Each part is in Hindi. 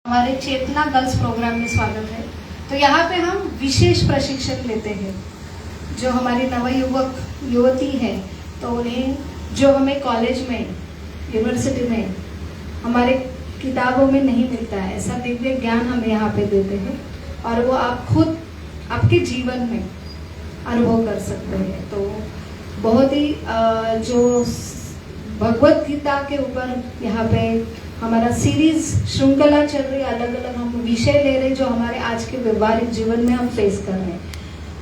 हमारे चेतना गर्ल्स प्रोग्राम में स्वागत है। तो यहाँ पे हम विशेष प्रशिक्षण लेते हैं। जो हमारी नवयुवक युवती है तो उन्हें जो हमें कॉलेज में यूनिवर्सिटी में हमारे किताबों में नहीं मिलता है, ऐसा दिव्य ज्ञान हम यहाँ पे देते हैं और वो आप खुद आपके जीवन में अनुभव कर सकते हैं। तो बहुत ही जो भगवत गीता के ऊपर यहाँ पे हमारा सीरीज श्रृंखला चल रही है, अलग अलग हम विषय ले रहे हैं जो हमारे आज के व्यवहारिक जीवन में हम फेस कर रहे हैं।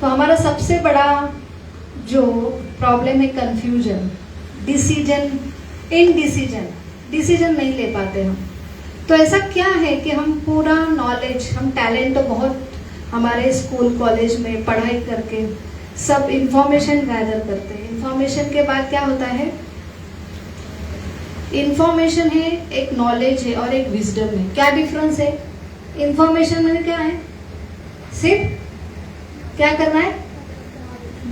तो हमारा सबसे बड़ा जो प्रॉब्लम है कंफ्यूजन, डिसीजन नहीं ले पाते हम। तो ऐसा क्या है कि हम पूरा नॉलेज, हम टैलेंट तो बहुत हमारे स्कूल कॉलेज में पढ़ाई करके सब इंफॉर्मेशन गैदर करते हैं। इंफॉर्मेशन के बाद क्या होता है, इंफॉर्मेशन है, एक नॉलेज है और एक विजडम है। क्या डिफरेंस है? इंफॉर्मेशन में क्या है, सिर्फ क्या करना है,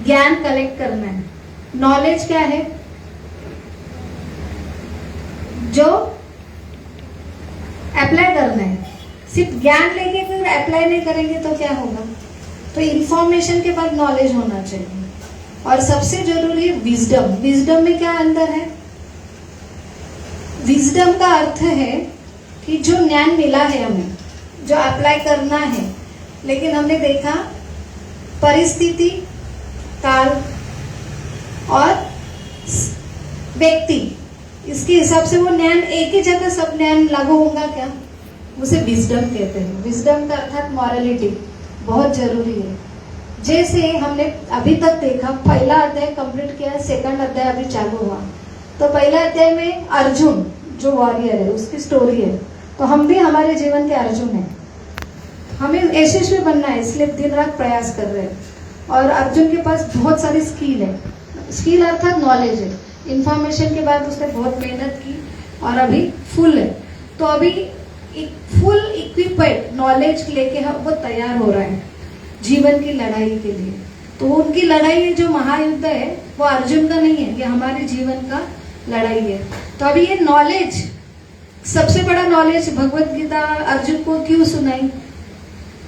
ज्ञान कलेक्ट करना है। नॉलेज क्या है, जो अप्लाई करना है। सिर्फ ज्ञान लेके अगर अप्लाई नहीं करेंगे तो क्या होगा। तो इंफॉर्मेशन के बाद नॉलेज होना चाहिए और सबसे जरूरी है विजडम। विजडम में क्या अंतर है? विजडम का अर्थ है कि जो ज्ञान मिला है हमें, जो अप्लाई करना है, लेकिन हमने देखा परिस्थिति, काल और व्यक्ति, इसके हिसाब से वो ज्ञान एक ही जगह सब ज्ञान लागू होगा क्या, उसे विजडम कहते हैं। विजडम का अर्थात मॉरलिटी बहुत जरूरी है। जैसे हमने अभी तक देखा, पहला अध्याय कंप्लीट किया, सेकंड अध्याय अभी चालू हुआ। तो पहला अध्याय में अर्जुन जो वॉरियर है उसकी स्टोरी है। तो हम भी हमारे जीवन के अर्जुन हैं, हमें यशस्वी बनना है, इसलिए दिन रात प्रयास कर रहे हैं। और अर्जुन के पास बहुत सारी स्किल है, स्किल अर्थात नॉलेज है। इंफॉर्मेशन के बाद उसने बहुत मेहनत की और अभी फुल है। तो अभी एक फुल इक्विप्ड नॉलेज लेके वो तैयार हो रहा है जीवन की लड़ाई के लिए। तो उनकी लड़ाई जो महायुद्ध है वो अर्जुन का नहीं है, ये हमारे जीवन का लड़ाई है। तो अभी ये नॉलेज, सबसे बड़ा नॉलेज भगवत गीता अर्जुन को क्यों सुनाई?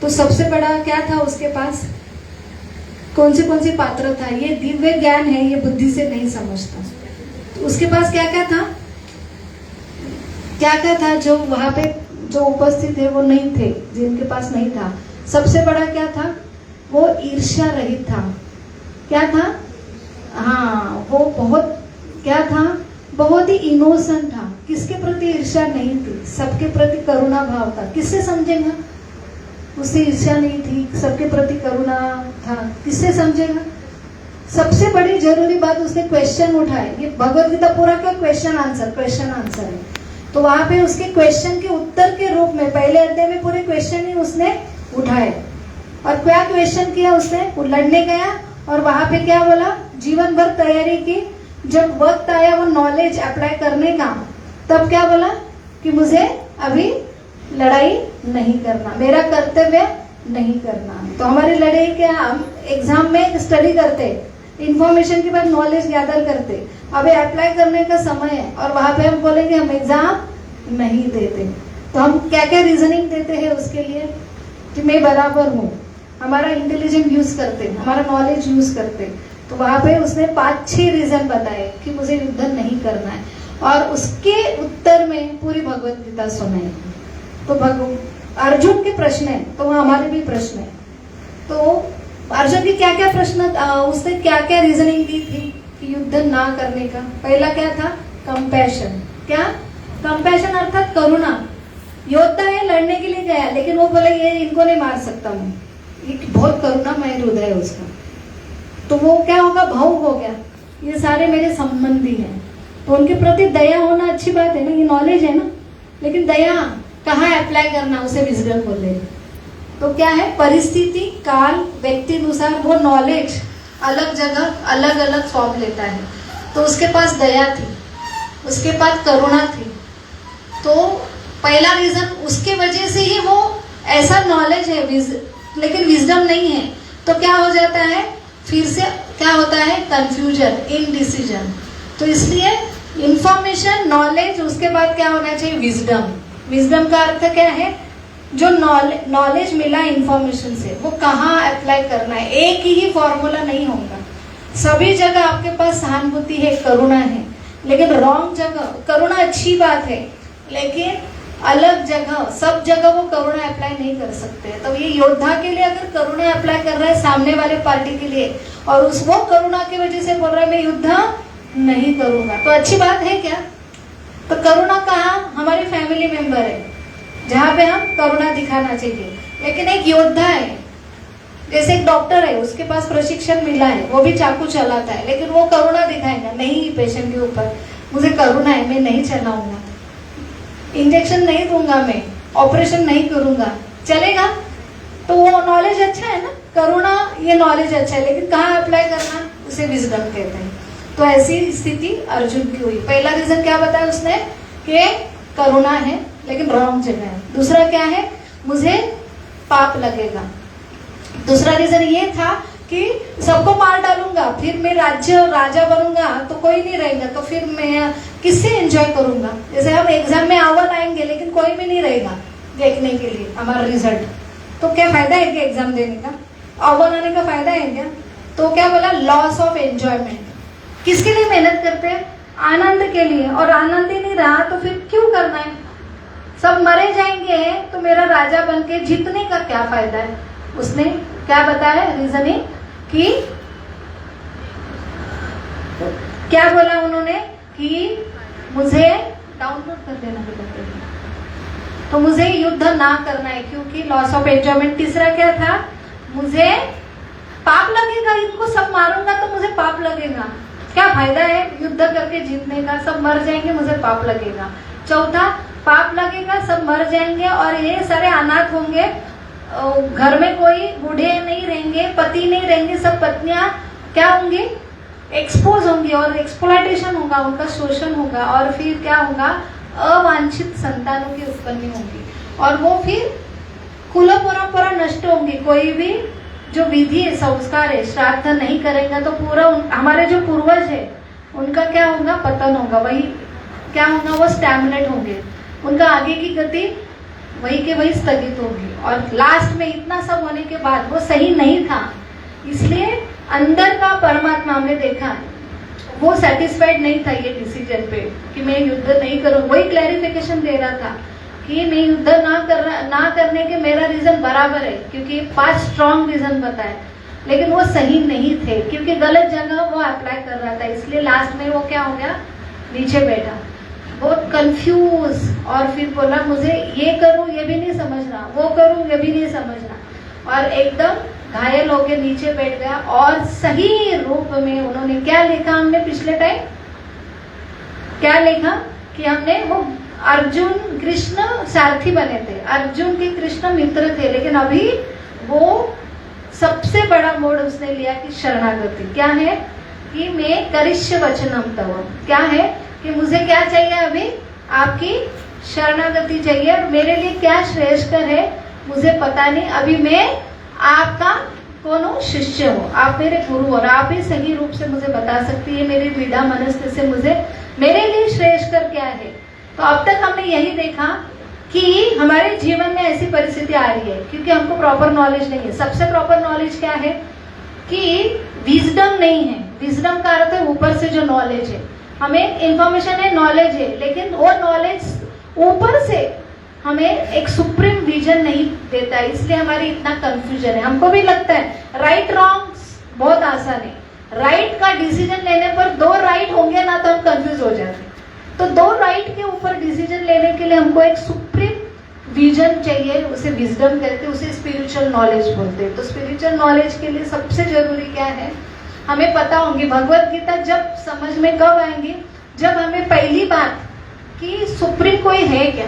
तो सबसे बड़ा क्या था उसके पास, कौन सी पात्र था। ये दिव्य ज्ञान है, ये बुद्धि से नहीं समझता। तो उसके पास क्या क्या था जो वहां पे जो उपस्थित है वो नहीं थे, जिनके पास नहीं था। सबसे बड़ा क्या था, वो ईर्ष्या रहित था। क्या था? हाँ, वो बहुत ही इनोसेंट था। किसके प्रति ईर्ष्या नहीं थी, सबके प्रति करुणा भाव था। किससे समझेगा, उससे ईर्ष्या नहीं थी, सबके प्रति करुणा था, किससे समझेगा। सबसे बड़ी जरूरी बात, उसने क्वेश्चन उठाए। ये भगवत गीता पूरा क्या क्वेश्चन आंसर है। तो वहां पे उसके क्वेश्चन के उत्तर के रूप में पहले अध्याय में पूरे क्वेश्चन ही उसने उठाए। और क्या क्वेश्चन किया उसने, वो लड़ने गया और वहां पे क्या बोला, जीवन भर तैयारी की, जब वक्त आया वो नॉलेज अप्लाई करने का, तब क्या बोला कि मुझे अभी लड़ाई नहीं करना, मेरा कर्तव्य नहीं करना। तो हमारी लड़ाई क्या, हम एग्जाम में स्टडी करते, इंफॉर्मेशन के बाद नॉलेज गैदर करते, अभी अप्लाई करने का समय है और वहां पे हम बोलेंगे हम एग्जाम नहीं देते। तो हम क्या क्या रीजनिंग देते हैं उसके लिए कि मैं बराबर हूँ, हमारा इंटेलिजेंट यूज करते, हमारा नॉलेज यूज करते। तो वहां पे उसने 5-6 रीजन बताए कि मुझे युद्ध नहीं करना है और उसके उत्तर में पूरी भगवत गीता सुनाई। तो अर्जुन के प्रश्न है तो वह हमारे भी प्रश्न है। तो अर्जुन की क्या क्या प्रश्न, उसने क्या क्या रीजनिंग दी थी कि युद्ध ना करने का। पहला क्या था, कंपैशन। क्या कंपैशन अर्थात करुणा। योद्धा है, लड़ने के लिए गया, लेकिन वो बोले ये इनको नहीं मार सकता मैं, ये बहुत करुणामय हृदय है उसका। तो वो क्या होगा, भावुक हो गया, ये सारे मेरे संबंधी हैं, तो उनके प्रति दया होना अच्छी बात है ना, ये नॉलेज है ना। लेकिन दया कहाँ अप्लाई करना, उसे विजडम बोले। तो क्या है, परिस्थिति, काल, व्यक्ति अनुसार वो नॉलेज अलग जगह अलग अलग फॉर्म लेता है। तो उसके पास दया थी, उसके पास करुणा थी। तो पहला रीजन, उसके वजह से ही वो ऐसा नॉलेज है, लेकिन विजडम नहीं है। तो क्या हो जाता है, फिर से क्या होता है, कंफ्यूजन, इनडिसीजन। तो इसलिए इंफॉर्मेशन, नॉलेज, उसके बाद क्या होना चाहिए, विजडम। विजडम का अर्थ क्या है, जो नॉलेज मिला इंफॉर्मेशन से वो कहाँ अप्लाई करना है, एक ही फॉर्मूला नहीं होगा। सभी जगह आपके पास सहानुभूति है, करुणा है, लेकिन रॉन्ग जगह करुणा अच्छी बात है, लेकिन अलग जगह सब जगह वो करुणा अप्लाई नहीं कर सकते। तो ये योद्धा के लिए अगर करुणा अप्लाई कर रहा है सामने वाले पार्टी के लिए, और उस वो करुणा की वजह से बोल रहा है मैं युद्ध नहीं करूंगा, तो अच्छी बात है क्या? तो करुणा कहाँ? हमारी फैमिली मेंबर है जहाँ पे हम करुणा दिखाना चाहिए। लेकिन एक योद्धा है, जैसे एक डॉक्टर है, उसके पास प्रशिक्षण मिला है, वो भी चाकू चलाता है, लेकिन वो करुणा दिखाएगा नहीं पेशेंट के ऊपर, मुझे करुणा है, मैं नहीं चलाऊंगा, इंजेक्शन नहीं दूंगा, मैं ऑपरेशन नहीं करूंगा, चलेगा? तो वो नॉलेज अच्छा है ना, करुणा ये नॉलेज अच्छा है, लेकिन कहाँ अप्लाई करना, उसे विजडम कहते हैं। तो ऐसी स्थिति अर्जुन की हुई। पहला रीजन क्या बताया उसने कि करुणा है लेकिन रॉन्ग जगह है। दूसरा क्या है, मुझे पाप लगेगा। दूसरा रीजन ये था कि सबको मार डालूंगा, फिर मैं राजा बनूंगा तो कोई नहीं रहेगा, तो फिर मैं किससे एंजॉय करूंगा? जैसे हम एग्जाम में अव्वल आएंगे लेकिन कोई भी नहीं रहेगा देखने के लिए हमारा रिजल्ट, तो क्या फायदा है क्या एग्जाम देने का? अव्वल आने का फायदा है क्या? तो क्या बोला, लॉस ऑफ एंजॉयमेंट। किसके लिए मेहनत करते हैं? आनंद के लिए, और आनंद ही नहीं रहा तो फिर क्यों करना है? सब मरे जाएंगे तो मेरा राजा बन के जीतने का क्या फायदा है? उसने क्या बताया रीजनिंग कि क्या बोला उन्होंने कि मुझे डाउनलोड कर देना बेटा, तो मुझे युद्ध ना करना है क्योंकि लॉस ऑफ एंजॉयमेंट। तीसरा क्या था, मुझे पाप लगेगा, इनको सब मारूंगा तो मुझे पाप लगेगा, क्या फायदा है युद्ध करके जीतने का, सब मर जाएंगे मुझे पाप लगेगा। चौथा, पाप लगेगा, सब मर जाएंगे और ये सारे अनाथ होंगे, घर में कोई बूढ़े नहीं रहेंगे, पति नहीं रहेंगे, सब पत्नियां क्या होंगी, एक्सपोज होंगी और एक्सप्लॉयटेशन होगा, उनका शोषण होगा, और फिर क्या होगा, अवांछित संतानों की उत्पत्ति होगी, और वो फिर कुल परंपरा नष्ट होंगी। कोई भी जो विधि है, संस्कार है, श्राद्ध नहीं करेगा तो पूरा हमारे जो पूर्वज है उनका क्या होगा, पतन होगा, वही क्या होगा, वो स्टैग्नेट होंगे, उनका आगे की गति वही के वही स्थगित होगी। और लास्ट में इतना सब होने के बाद वो सही नहीं था, इसलिए अंदर का परमात्मा हमने देखा वो सेटिस्फाइड नहीं था ये डिसीजन पे कि मैं युद्ध नहीं करूं। वही क्लैरिफिकेशन दे रहा था कि मैं युद्ध ना करने के मेरा रीजन बराबर है, क्योंकि 5 स्ट्रॉन्ग रीजन बताए, लेकिन वो सही नहीं थे क्योंकि गलत जगह वो अप्लाई कर रहा था। इसलिए लास्ट में वो क्या हो गया, नीचे बैठा, बहुत कंफ्यूज, और फिर बोला मुझे ये करूं ये भी नहीं समझ रहा, वो करूं ये भी नहीं समझ रहा, और एकदम घायल होके नीचे बैठ गया। और सही रूप में उन्होंने क्या लिखा, हमने पिछले टाइम क्या लिखा कि हमने वो अर्जुन कृष्ण सारथी बने थे, अर्जुन के कृष्ण मित्र थे, लेकिन अभी वो सबसे बड़ा मोड़ उसने लिया कि शरणागति। क्या है कि मैं करिष्य वचनम तव, क्या है कि मुझे क्या चाहिए, अभी आपकी शरणागति चाहिए, और मेरे लिए क्या श्रेष्ठकर है मुझे पता नहीं, अभी मैं आपका कौन हूँ, शिष्य हो, आप मेरे गुरु और आप ही सही रूप से मुझे बता सकती है मेरी पीड़ा मनस्थ से मुझे मेरे लिए श्रेष्ठकर क्या है। तो अब तक हमने यही देखा कि हमारे जीवन में ऐसी परिस्थिति आ रही है क्योंकि हमको प्रॉपर नॉलेज नहीं है। सबसे प्रॉपर नॉलेज क्या है कि विजडम नहीं है। विजडम का अर्थ है ऊपर से जो नॉलेज है, हमें इंफॉर्मेशन है, नॉलेज है, लेकिन वो नॉलेज ऊपर से हमें एक सुप्रीम विजन नहीं देता है, इसलिए हमारी इतना कंफ्यूजन है। हमको भी लगता है राइट रॉन्ग बहुत आसान है, राइट का डिसीजन लेने पर 2 राइट होंगे ना तो हम कंफ्यूज हो जाते हैं। तो 2 राइट के ऊपर डिसीजन लेने के लिए हमको एक सुप्रीम विजन चाहिए, उसे विजडम कहते हैं, उसे स्पिरिचुअल नॉलेज बोलते हैं। तो स्पिरिचुअल नॉलेज के लिए सबसे जरूरी क्या है, हमें पता होंगी भगवत गीता जब समझ में कब आएंगी, जब हमें पहली बात कि सुप्रीम कोई है क्या,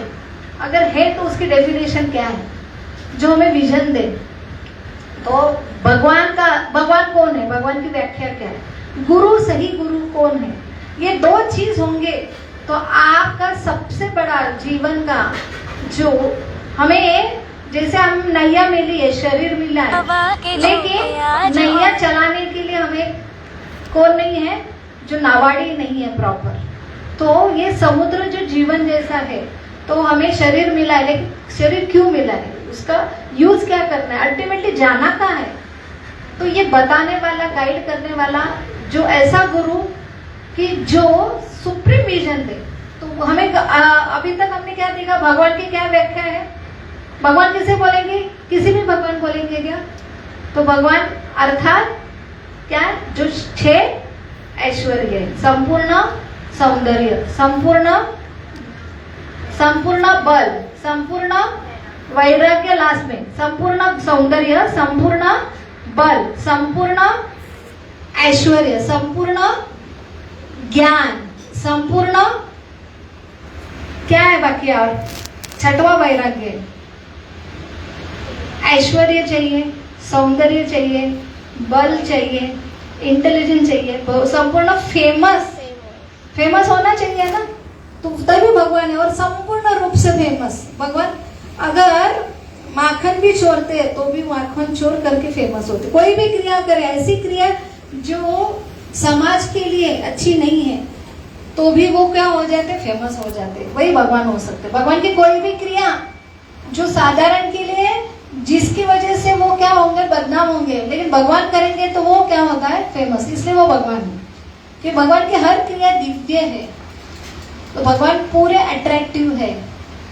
अगर है तो उसकी डेफिनेशन क्या है जो हमें विजन दे। तो भगवान कौन है, भगवान की व्याख्या क्या है, गुरु, सही गुरु कौन है, ये 2 चीज होंगे तो आपका सबसे बड़ा जीवन का जो हमें, जैसे हम नैया मिली है, शरीर मिला है, लेकिन नैया चलाने के लिए हमें कौन नहीं है, जो नावाड़ी नहीं है प्रॉपर। तो ये समुद्र जो जीवन जैसा है, तो हमें शरीर मिला है, लेकिन शरीर क्यों मिला है, उसका यूज क्या करना है, अल्टीमेटली जाना कहाँ है। तो ये बताने वाला, गाइड करने वाला जो ऐसा गुरु कि जो सुप्रीम विजन दे। तो हमें अभी तक हमने क्या देखा, भगवान की क्या व्याख्या है, भगवान किसे बोलेंगे, किसी भी भगवान बोलेंगे क्या, तो भगवान अर्थात क्या है, जो 6 ऐश्वर्य, संपूर्ण सौंदर्य, संपूर्ण बल, संपूर्ण वैराग्य, लास्ट में संपूर्ण सौंदर्य, संपूर्ण बल, संपूर्ण ऐश्वर्य, संपूर्ण ज्ञान, संपूर्ण क्या है बाकी, और 6वां वैराग्य। ऐश्वर्य चाहिए, सौंदर्य चाहिए, बल चाहिए, इंटेलिजेंस चाहिए, संपूर्ण फेमस होना चाहिए ना, तो तभी भगवान है। और संपूर्ण रूप से फेमस भगवान, अगर माखन भी चोरते हैं तो भी माखन चोर करके फेमस होते। कोई भी क्रिया करे, ऐसी क्रिया जो समाज के लिए अच्छी नहीं है, तो भी वो क्या हो जाते, फेमस हो जाते, वही भगवान हो सकते। भगवान की कोई भी क्रिया जो साधारण के लिए, जिसकी वजह से वो क्या होंगे, बदनाम होंगे, लेकिन भगवान करेंगे तो वो क्या होता है, फेमस, इसलिए वो भगवान है। कि भगवान की हर क्रिया दिव्य है, तो भगवान पूरे अट्रैक्टिव है।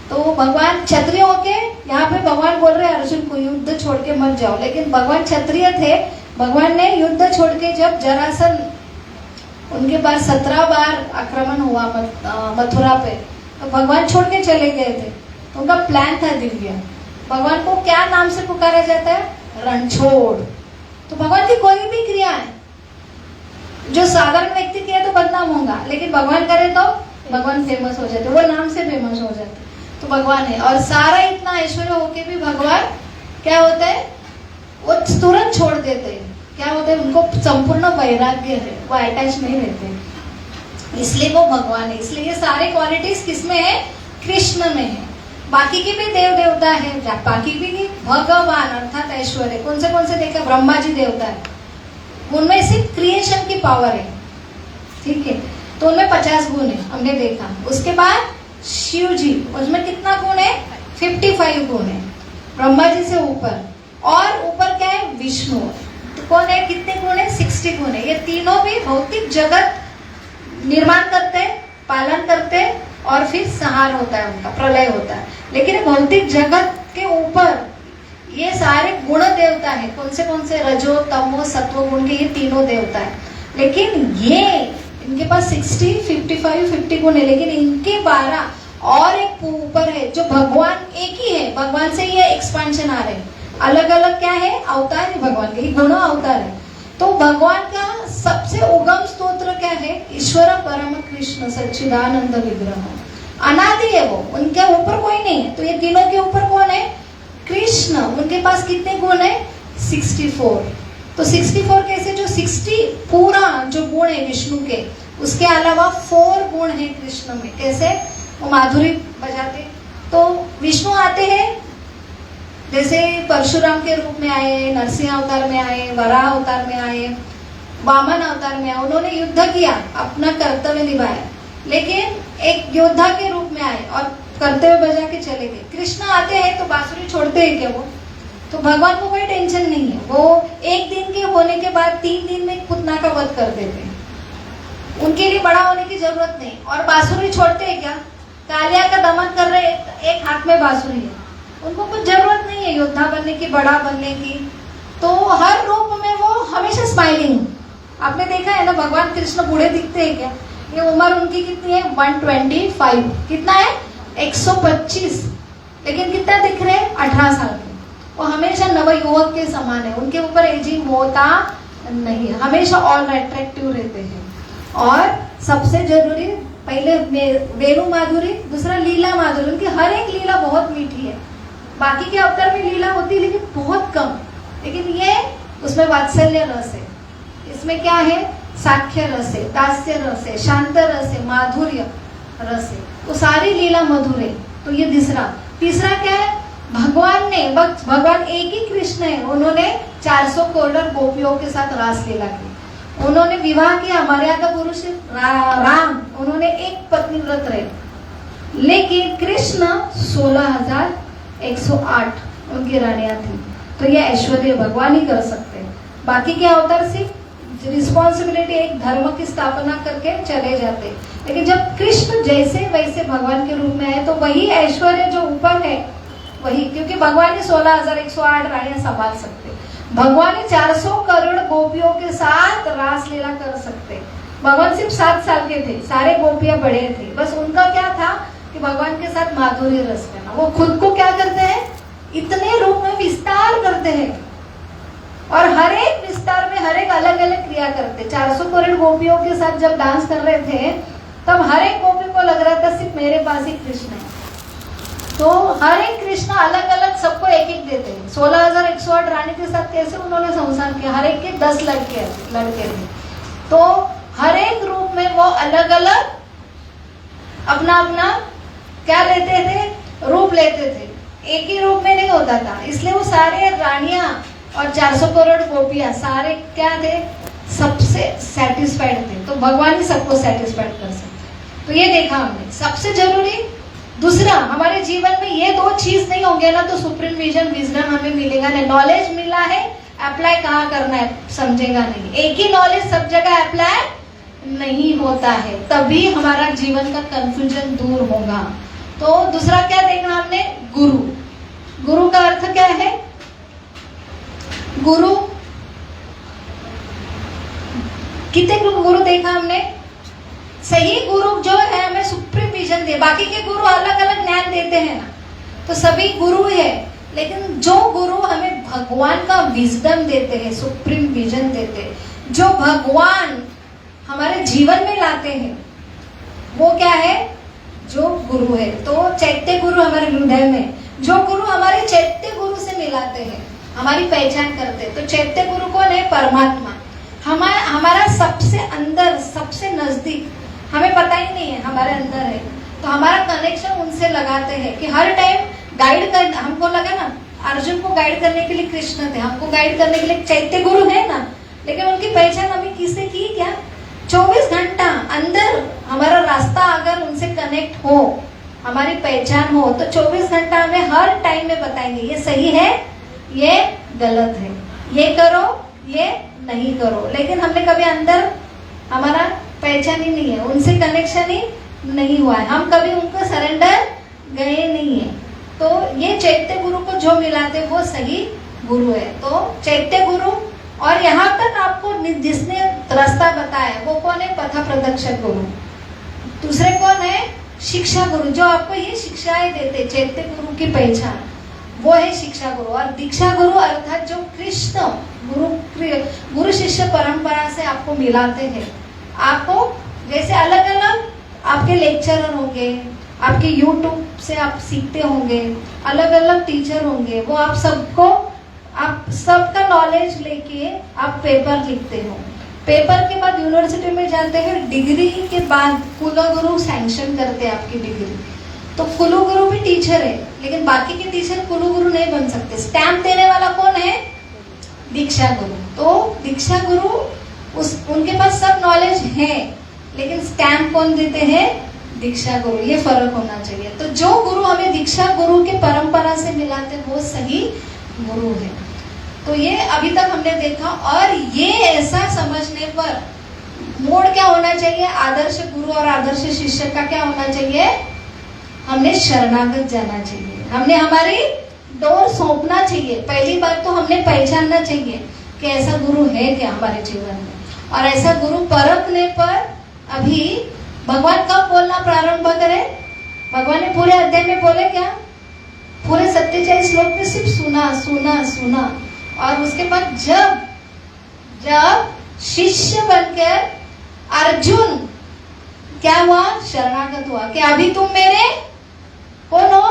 तो भगवान क्षत्रिय होके, यहाँ पे भगवान बोल रहे हैं अर्जुन को युद्ध छोड़ के मत जाओ, लेकिन भगवान क्षत्रिय थे। भगवान ने युद्ध छोड़ के, जब जरासंध उनके पास 17 बार आक्रमण हुआ मथुरा पे, तो भगवान छोड़ के चले गए थे। तो उनका प्लान था दिव्य। भगवान को क्या नाम से पुकारा जाता है, रणछोड़। तो भगवान की कोई भी क्रिया है जो साधारण व्यक्ति किया तो बदनाम होगा, लेकिन भगवान करे तो भगवान फेमस हो जाते, वो नाम से फेमस हो जाते। तो भगवान है, और सारा इतना ऐश्वर्य होके भी भगवान क्या होता है, वो तुरंत छोड़ देते हैं। क्या होता है, उनको संपूर्ण वैराग्य है, वो अटैच नहीं रहते, इसलिए वो भगवान है। इसलिए ये सारे क्वालिटीज किसमें है, कृष्ण में है। बाकी के भी देव देवता है, बाकी भी भगवान अर्थात ऐश्वर्य कौन से देखा, ब्रह्मा जी देवता है, उनमें सिर्फ क्रिएशन की पावर है, ठीक है, तो उनमें 50 गुण है, हमने देखा। उसके बाद शिव जी, उसमें कितना गुण है, 55 गुण है, ब्रह्मा जी से ऊपर। और ऊपर क्या है, विष्णु, तो कौन है, कितने गुण है, 60 गुण है। ये तीनों भी भौतिक जगत निर्माण करते हैं, पालन करते हैं, और फिर संहार होता है, उनका प्रलय होता है। लेकिन भौतिक जगत के ऊपर ये सारे गुण देवता है, कौन से रजो तमो सत्व गुण के, ये तीनों देवता है। लेकिन ये इनके पास 60, 55, 50 गुण है, लेकिन इनके 12 और एक ऊपर है, जो भगवान एक ही है, भगवान से ये एक्सपांशन आ रहे हैं, अलग अलग क्या है, अवतार है भगवान के, गुणों अवतार है। तो भगवान का सबसे उगम स्तोत्र क्या है, ईश्वर परम कृष्ण सच्चिदानंद विग्रह, अनादि है वो, उनके ऊपर कोई नहीं है। तो ये तीनों के ऊपर कौन है, कृष्ण। उनके पास कितने गुण है, 64। तो 64 कैसे, जो 60 पूरा जो गुण है विष्णु के, उसके अलावा 4 गुण है कृष्ण में। कैसे, वो माधुरी बजाते, तो विष्णु आते हैं, जैसे परशुराम के रूप में आए, नरसिंह अवतार में आए, वराह अवतार में आए, वामन अवतार में आए, उन्होंने युद्ध किया, अपना कर्तव्य निभाया, लेकिन एक योद्धा के रूप में आए और कर्तव्य बजा के चले गए। कृष्ण आते हैं तो बांसुरी छोड़ते हैं क्या वो, तो भगवान को कोई टेंशन नहीं है, वो एक दिन के होने के बाद 3 दिन में पुतना का वध कर देते हैं, उनके लिए बड़ा होने की जरूरत नहीं। और बांसुरी छोड़ते हैं क्या, कालिया का दमन कर रहे, एक हाथ में बांसुरी है, उनको कुछ जरूरत नहीं है योद्धा बनने की, बड़ा बनने की। तो हर रूप में वो हमेशा स्माइलिंग। आपने देखा है ना, भगवान कृष्ण बूढ़े दिखते हैं क्या, ये उम्र उनकी कितनी है, 125, कितना है, 125, लेकिन कितना दिख रहे हैं, 18 साल के। वो हमेशा नवयुवक के समान है, उनके ऊपर एजिंग होता नहीं है, हमेशा ऑल अट्रैक्टिव रहते हैं। और सबसे जरूरी, पहले वेणु माधुरी, दूसरा लीला माधुरी, उनकी हर एक लीला बहुत मीठी है। बाकी के अवतार में लीला होती है लेकिन बहुत कम, लेकिन ये उसमें वात्सल्य रस है, इसमें क्या है, साख्य रस है, दास्य रस है, शांत रस है, माधुर्य रस है, तो सारी लीला मधुर है। तो ये तीसरा क्या है, भगवान ने, भगवान एक ही कृष्ण है, उन्होंने 400 करोड़ गोपियों के साथ रास लीला की, उन्होंने विवाह किया, मर्यादा पुरुष राम, उन्होंने एक पत्नी व्रत रहे, लेकिन कृष्ण 16,108 उनकी रानियां थी। तो ये ऐश्वर्य भगवान ही कर सकते हैं। बाकी के अवतार सिर्फ रिस्पॉन्सिबिलिटी एक धर्म की स्थापना करके चले जाते। लेकिन जब कृष्ण जैसे वैसे भगवान के रूप में आए तो वही ऐश्वर्य जो ऊपर है वही, क्योंकि भगवान ही 16,108 रानियां संभाल सकते। भगवान ही 400 करोड़ गोपियों के साथ रासलीला कर सकते। भगवान सिर्फ 7 साल के थे, सारे गोपियां बड़े थे, बस उनका क्या था कि भगवान के साथ माधुर्य रस करना। वो खुद को क्या करते हैं, इतने रूप में विस्तार करते हैं और हर एक विस्तार में हर एक अलग अलग क्रिया करते। 400 करोड़ गोपियों के साथ जब डांस कर रहे थे तब हर एक गोपी को लग रहा था सिर्फ मेरे पास ही कृष्ण है। तो हर एक कृष्ण अलग अलग सबको एक एक देते हैं। 16,108 रानी के साथ कैसे उन्होंने संसार किया, हर एक के 10 लड़के थे। तो हर एक रूप में वो अलग अलग अपना अपना क्या लेते थे, रूप लेते थे। एक ही रूप में नहीं होता था, इसलिए वो सारे रानियां और 400 करोड़ गोपियां सारे क्या थे, सबसे सेटिस्फाइड थे। तो भगवान ही सबको सेटिस्फाइड कर सकते। तो ये देखा हमने। सबसे जरूरी दूसरा, हमारे जीवन में ये 2 चीज नहीं होंगे ना तो सुप्रीम विजन विजडम हमें मिलेगा नहीं। नॉलेज मिला है, अप्लाई कहाँ करना है समझेगा नहीं। एक ही नॉलेज सब जगह अप्लाई नहीं होता है, तभी हमारा जीवन का कंफ्यूजन दूर होगा। तो दूसरा क्या देखना हमने, गुरु। गुरु का अर्थ क्या है, गुरु कितने गुरु देखा हमने। सही गुरु जो है हमें सुप्रीम विजन दे। बाकी के गुरु अलग अलग ज्ञान देते हैं ना, तो सभी गुरु है, लेकिन जो गुरु हमें भगवान का विजडम देते हैं, सुप्रीम विजन देते हैं, जो भगवान हमारे जीवन में लाते हैं, वो क्या है, जो गुरु है। तो चैत्य गुरु हमारे हृदय में, जो गुरु हमारे चैत्य गुरु से मिलाते हैं, हमारी पहचान करते हैं। तो चैत्य गुरु कौन है, परमात्मा। हमारा सबसे अंदर, सबसे नजदीक, हमें पता ही नहीं है हमारे अंदर है। तो हमारा कनेक्शन उनसे लगाते हैं कि हर टाइम गाइड कर। हमको लगा ना, अर्जुन को गाइड करने के लिए कृष्ण थे, हमको गाइड करने के लिए चैत्य गुरु है ना, लेकिन उनकी पहचान हमें किससे की, क्या 24 घंटा अंदर हमारा रास्ता अगर उनसे कनेक्ट हो, हमारी पहचान हो, तो 24 घंटा हमें हर टाइम में बताएंगे ये सही है, ये गलत है, ये करो, ये नहीं करो। लेकिन हमने कभी अंदर हमारा पहचान ही नहीं है, उनसे कनेक्शन ही नहीं हुआ है, हम कभी उनको सरेंडर गए नहीं है। तो ये चैत्य गुरु को जो मिलाते वो सही गुरु है। तो चैत्य गुरु, और यहाँ तक आपको जिसने रास्ता बताया वो कौन है, पथ प्रदर्शक गुरु। दूसरे कौन है, शिक्षा गुरु, जो आपको ये शिक्षाएं देते। चैत्य गुरु की पहचान वो है शिक्षा गुरु। और दीक्षा गुरु अर्थात जो कृष्ण गुरु शिष्य परंपरा से आपको मिलाते हैं। आपको जैसे अलग अलग आपके लेक्चरर होंगे, आपके यूट्यूब से आप सीखते होंगे, अलग अलग टीचर होंगे, वो आप सबका नॉलेज लेके आप पेपर लिखते हो। पेपर के बाद यूनिवर्सिटी में जाते हैं, डिग्री के बाद कुलगुरु सैंक्शन करते हैं आपकी डिग्री। तो कुलगुरु भी टीचर है, लेकिन बाकी के टीचर कुलगुरु नहीं बन सकते। स्टैम्प देने वाला कौन है, दीक्षा गुरु। तो दीक्षा गुरु उनके पास सब नॉलेज है, लेकिन स्टैम्प कौन देते हैं, दीक्षा गुरु। ये फर्क होना चाहिए। तो जो गुरु हमें दीक्षा गुरु के परंपरा से मिलाते वो सही गुरु है। तो ये अभी तक हमने देखा। और ये ऐसा समझने पर मोड़ क्या होना चाहिए, आदर्श गुरु और आदर्श शिष्य का क्या होना चाहिए, हमने शरणागत जाना चाहिए, हमने हमारी डोर सौंपना चाहिए। पहली बात तो हमने पहचानना चाहिए कि ऐसा गुरु है क्या हमारे जीवन में। और ऐसा गुरु परखने पर अभी भगवान कब बोलना प्रारंभ करे, भगवान ने पूरे अध्याय में बोले क्या, पूरे 27 श्लोक में सिर्फ सुना सुना सुना। और उसके बाद जब शिष्य बनकर अर्जुन क्या हुआ, शरणागत हुआ कि अभी तुम मेरे कौन हो,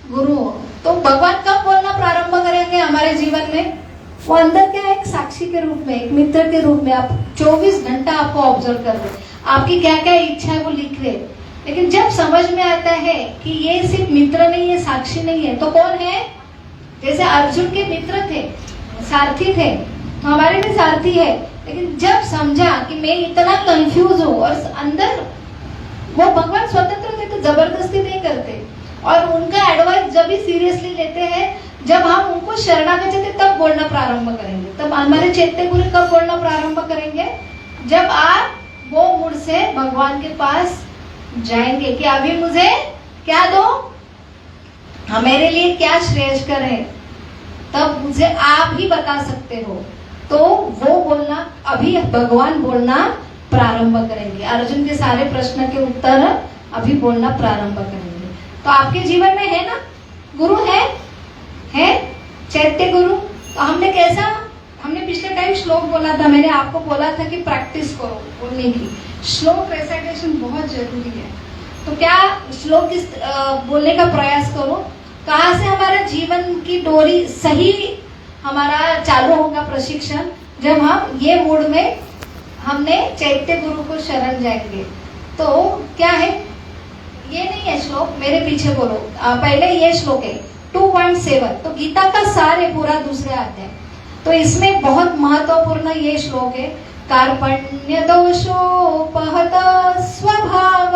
गुरु हो। तो भगवान कब बोलना प्रारंभ करेंगे हमारे जीवन में, वो अंदर क्या है, एक साक्षी के रूप में, एक मित्र के रूप में। आप 24 घंटा आपको ऑब्जर्व कर रहे, आपकी क्या क्या इच्छा है वो लिख रहे। लेकिन जब समझ में आता है कि ये सिर्फ मित्र नहीं है, साक्षी नहीं है, तो कौन है, जैसे अर्जुन के मित्र थे, सारथी थे, तो हमारे भी सारथी है। लेकिन जब समझा कि मैं इतना कंफ्यूज हूँ और अंदर वो भगवान स्वतंत्र थे, तो जबरदस्ती नहीं करते। और उनका एडवाइस जब भी सीरियसली लेते हैं, जब हम उनको शरणागत थे तब बोलना प्रारंभ करेंगे। तब हमारे चैत्य गुरु कब बोलना प्रारंभ करेंगे? जब आप वो मूड से भगवान के पास जाएंगे कि अभी मुझे क्या दो, मेरे लिए क्या श्रेयस्कर है, तब मुझे आप ही बता सकते हो। तो वो बोलना, अभी भगवान बोलना प्रारंभ करेंगे। अर्जुन के सारे प्रश्न के उत्तर अभी बोलना प्रारंभ करेंगे। तो आपके जीवन में है ना गुरु, है चैत्य गुरु। तो हमने पिछले टाइम श्लोक बोला था, मैंने आपको बोला था कि प्रैक्टिस करो बोलने की। श्लोक रेसाइटेशन बहुत जरूरी है। तो क्या श्लोक बोलने का प्रयास करो। कहाँ से हमारा जीवन की डोरी सही हमारा चालू होगा प्रशिक्षण? जब हम ये मूड में हमने चैत्य गुरु को शरण जाएंगे। तो क्या है, ये नहीं है श्लोक, मेरे पीछे बोलो। पहले ये श्लोक है 2.7, तो गीता का सार है पूरा दूसरे अध्याय। तो इसमें बहुत महत्वपूर्ण ये श्लोक है, कार्पण्य दोषोपहत स्वभाव,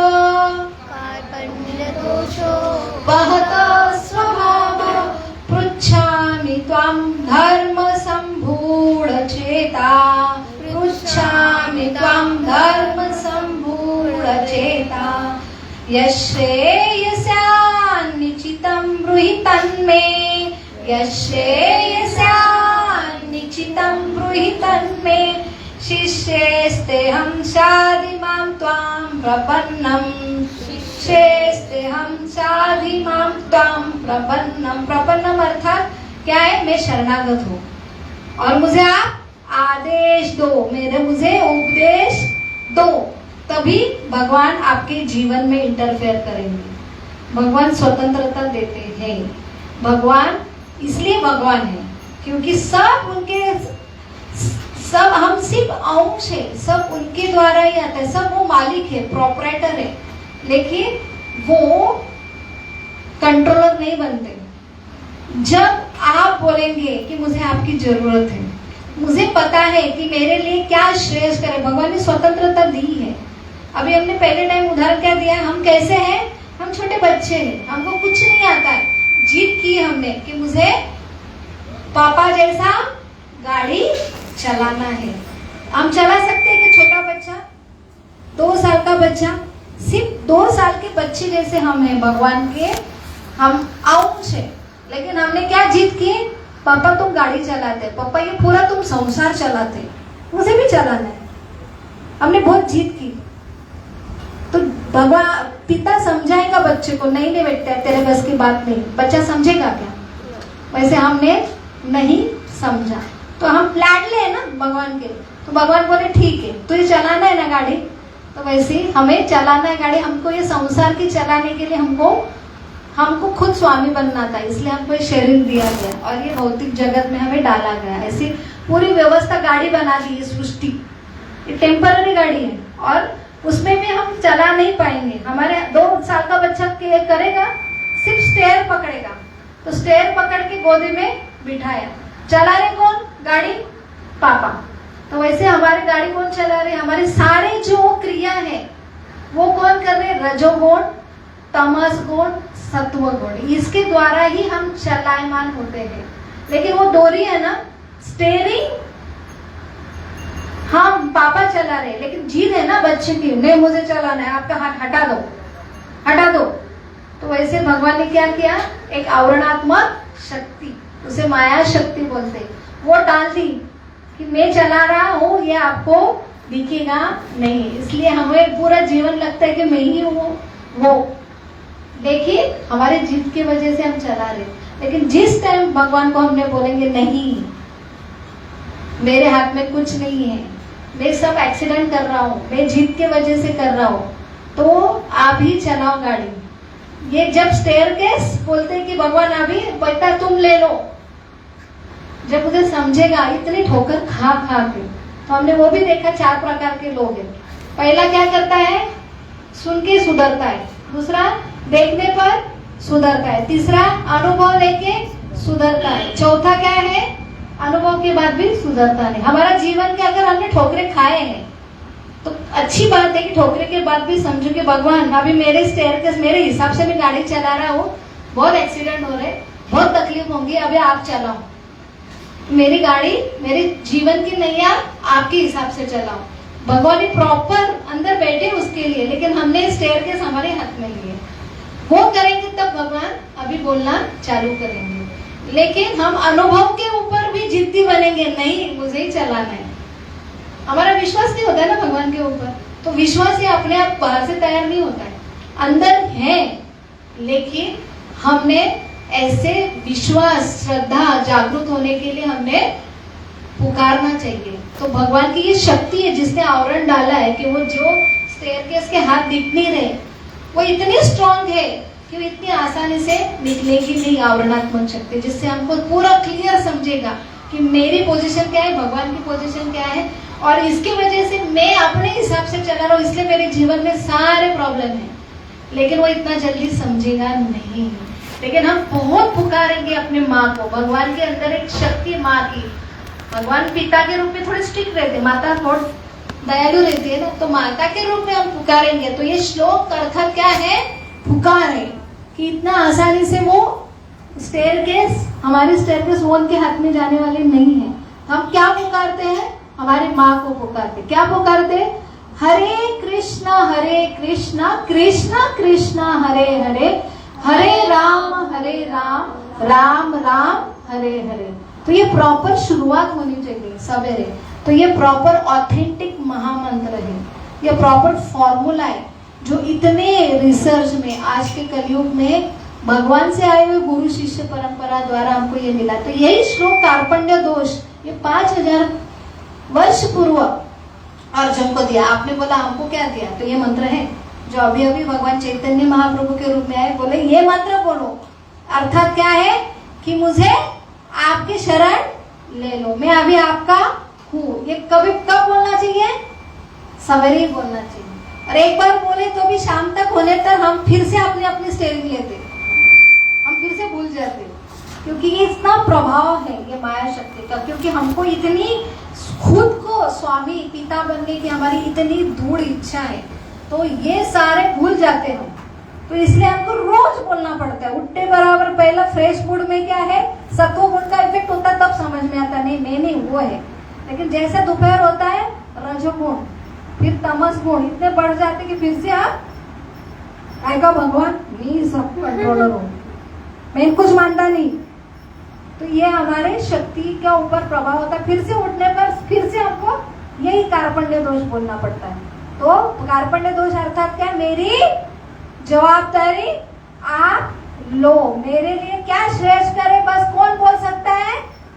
कार्पण्य दोषोपहत स्वभाव, पृच्छामि त्वां धर्म सम्भूढ चेता, पृच्छामि त्वां धर्म सम्भूढ चेता, यश्रेयस्यान्निचितं ब्रूहि तन्मे, यश्रेयस्यान्निचितं ब्रूहि तन्मे, शिष्येस्तेऽहं शाधिमां त्वां प्रपन्नम्, शिष्येस्तेऽहं शाधिमां त्वां प्रपन्नम्। प्रपन्नम अर्थात क्या है? मैं शरणागत हूँ और मुझे आप आदेश दो, मुझे उपदेश दो। तभी भगवान आपके जीवन में इंटरफेयर करेंगे। भगवान स्वतंत्रता देते हैं। भगवान इसलिए भगवान है क्योंकि सब हम सिर्फ अंश है, सब उनके द्वारा ही आता है, सब वो मालिक है, प्रोपराइटर है, लेकिन वो कंट्रोलर नहीं बनते। जब आप बोलेंगे कि मुझे आपकी जरूरत है, मुझे पता है कि मेरे लिए क्या श्रेष्ठ है, भगवान ने स्वतंत्रता दी है। अभी हमने पहले टाइम उदाहरण क्या दिया, हम कैसे हैं? हम छोटे बच्चे हैं, हमको कुछ नहीं आता है। जीत की हमने कि मुझे पापा जैसा गाड़ी चलाना है। हम चला सकते हैं कि छोटा बच्चा, 2 साल का बच्चा, सिर्फ 2 साल के बच्चे जैसे हम हैं भगवान के, हम अंश है। लेकिन हमने क्या जीत की? पापा तुम गाड़ी चलाते, पापा ये पूरा तुम संसार चलाते, मुझे भी चलाना है। हमने बहुत जीत की। तो भगवान पिता समझाएगा बच्चे को, नहीं नहीं बेटा तेरे बस की बात नहीं। बच्चा समझेगा क्या? वैसे हमने नहीं समझा, तो हम लाडले हैं ना भगवान के। तो भगवान बोले ठीक है, तुझे चलाना है ना गाड़ी, तो वैसे हमें चलाना है गाड़ी। हमको ये संसार की चलाने के लिए हमको खुद स्वामी बनना था, इसलिए हमको ये शरीर दिया गया और ये भौतिक जगत में हमें डाला गया। ऐसी पूरी व्यवस्था गाड़ी बना दी है सृष्टि। ये टेम्पररी गाड़ी है और उसमें भी हम चला नहीं पाएंगे। हमारे 2 साल का बच्चा करेगा, सिर्फ स्टेयर पकड़ेगा, तो स्टेयर पकड़ के गोदी में बिठाया, चला रहे कौन? गाड़ी पापा। तो वैसे हमारी गाड़ी कौन चला रहे? हमारे सारे जो क्रिया है वो कौन कर रहे? रजोगुण, तमस गुण, सत्व गुण, इसके द्वारा ही हम चलायमान होते हैं। लेकिन वो डोरी है ना, स्टेयरिंग हम पापा चला रहे, लेकिन जीत है ना बच्चे की, नहीं मुझे चलाना है, आपका हाथ हटा दो, हटा दो। तो वैसे भगवान ने क्या किया? एक आवरणात्मक शक्ति, उसे माया शक्ति बोलते, वो डाल दी कि मैं चला रहा हूँ, ये आपको दिखेगा नहीं। इसलिए हमें पूरा जीवन लगता है कि मैं ही हूँ वो। देखिए हमारे जीत की वजह से हम चला रहे, लेकिन जिस टाइम भगवान को हमने बोलेंगे नहीं, मेरे हाथ में कुछ नहीं है, मैं सब एक्सीडेंट कर रहा हूँ, मैं जीत के वजह से कर रहा हूँ, तो आप ही चलाओ गाड़ी। ये जब स्टेयरकेस बोलते हैं कि भगवान अभी बेटा तुम ले लो, जब मुझे समझेगा इतनी ठोकर खा के। तो हमने वो भी देखा 4 प्रकार के लोग हैं। पहला क्या करता है? सुन के सुधरता है, दूसरा देखने पर सुधरता है, तीसरा अनुभव लेके सुधरता है, चौथा क्या है? अनुभव के बाद भी सुधरता नहीं। हमारा जीवन के अगर हमने ठोकरे खाए हैं तो अच्छी बात है कि ठोकरे के बाद भी समझो कि भगवान अभी मेरे स्टेयरकेस मेरे हिसाब से मैं गाड़ी चला रहा हूँ, बहुत एक्सीडेंट हो रहे, बहुत तकलीफ होंगी, अभी आप चलाओ, मेरी गाड़ी मेरे जीवन की नैया आपके हिसाब से चलाओ। भगवान ही प्रॉपर अंदर बैठे उसके लिए, लेकिन हमने स्टेयरकेस हमारे हाथ में लिए, वो करेंगे तब भगवान अभी बोलना चालू करेंगे। लेकिन हम अनुभव के ऊपर भी जिद्दी बनेंगे, नहीं मुझे ही चलाना है, हमारा विश्वास नहीं होता है ना भगवान के ऊपर। तो विश्वास ये अपने आप बाहर से तैयार नहीं होता है, अंदर है, लेकिन हमने ऐसे विश्वास श्रद्धा जागृत होने के लिए हमने पुकारना चाहिए। तो भगवान की ये शक्ति है जिसने आवरण डाला है कि वो जो स्टेयरकेस के हाथ दिख नहीं रहे, वो इतनी स्ट्रांग है कि वो इतनी आसानी से निकलेगी नहीं आवरणात्मक शक्ति, जिससे हमको पूरा क्लियर समझेगा कि मेरी पोजीशन क्या है, भगवान की पोजीशन क्या है, और इसकी वजह से मैं अपने हिसाब से चला रहा हूँ, इसलिए मेरे जीवन में सारे प्रॉब्लम है। लेकिन वो इतना जल्दी समझेगा नहीं। लेकिन हम बहुत पुकारेंगे अपने माँ को, भगवान के अंदर एक शक्ति माँ की, भगवान पिता के रूप में थोड़े स्ट्रिक्ट रहते, माता थोड़ी दयालु रहती है ना, तो माता के रूप में हम पुकारेंगे। तो ये श्लोक का अर्थ क्या है, पुकार है, कि इतना आसानी से वो स्टेयरकेस, हमारी स्टेयरकेस वो उनके हाथ में जाने वाले नहीं है। हम क्या पुकारते हैं, हमारी माँ को पुकारते, क्या पुकारते, हरे कृष्णा कृष्णा कृष्णा हरे हरे, हरे राम राम राम हरे हरे। तो ये प्रॉपर शुरुआत होनी चाहिए सवेरे। तो ये प्रॉपर ऑथेंटिक महामंत्र है, ये प्रॉपर फॉर्मूला है जो इतने रिसर्च में आज के कलयुग में भगवान से आए हुए गुरु शिष्य परंपरा द्वारा हमको ये मिला। तो यही श्लोक कार्पण्य दोष ये 5000 वर्ष पूर्व अर्जुन को दिया। आपने बोला हमको क्या दिया, तो ये मंत्र है जो अभी अभी भगवान चैतन्य महाप्रभु के रूप में आए, बोले ये मंत्र बोलो। अर्थात क्या है कि मुझे आपकी शरण ले लो, मैं अभी आपका हूँ। ये कभी कब बोलना चाहिए, सवेरे ही बोलना चाहिए। और एक बार बोले तो भी शाम तक होने तक हम फिर से अपनी स्टेरिंग लेते, हम फिर से भूल जाते, क्योंकि ये इतना प्रभाव है ये माया शक्ति का, क्योंकि हमको इतनी खुद को स्वामी पिता बनने की हमारी इतनी दृढ़ इच्छा है, तो ये सारे भूल जाते हम। तो इसलिए हमको रोज बोलना पड़ता है, उठते बराबर पहला फ्रेश मूड में क्या है, सत्व गुण का इफेक्ट होता है, तब समझ में आता नहीं मैं नहीं वो है। लेकिन जैसे दोपहर होता है रजोगुण, फिर तमस गुण इतने बढ़ जाते कि फिर से आप आएगा भगवान मैं सब कंट्रोलर हूँ, मैं कुछ मानता नहीं। तो ये हमारे शक्ति के ऊपर प्रभाव होता है। फिर से उठने पर फिर से हमको यही कार्पण्य दोष बोलना पड़ता है। तो कार्पण्य दोष अर्थात क्या, मेरी जवाबदारी आप लो, मेरे लिए क्या श्रेष्ठ करे बस कौन बोल सकता है,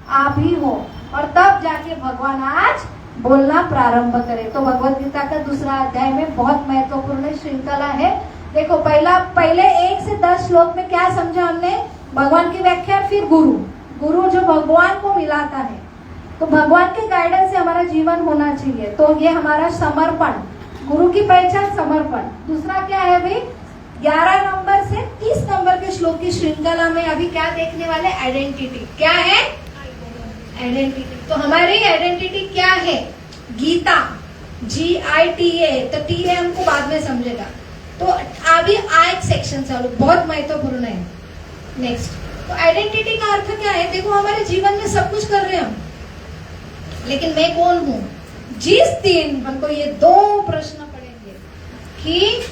आप ही हो। और तब जाके भगवान आज बोलना प्रारंभ करे। तो भगवत गीता का दूसरा अध्याय में बहुत महत्वपूर्ण श्रृंखला है। देखो पहले 1 से 10 श्लोक में क्या समझा हमने, भगवान की व्याख्या, फिर गुरु जो भगवान को मिलाता है। तो भगवान के गाइडेंस से हमारा जीवन होना चाहिए। तो ये हमारा समर्पण, गुरु की पहचान समर्पण। दूसरा क्या है भाई, 11 नंबर से 30 नंबर के श्लोक की श्रृंखला में अभी क्या देखने वाले, आइडेंटिटी। क्या है आइडेंटिटी। तो हमारी आइडेंटिटी क्या है, गीता, GITA। तो टी है हमको बाद में समझेगा। तो अभी एक सेक्शन चालू बहुत महत्वपूर्ण है। नेक्स्ट, तो आइडेंटिटी का अर्थ क्या है, देखो हमारे जीवन में सब कुछ कर रहे हैं हम, लेकिन मैं कौन हूं। जिस दिन हमको ये 2 प्रश्न पड़ेंगे कि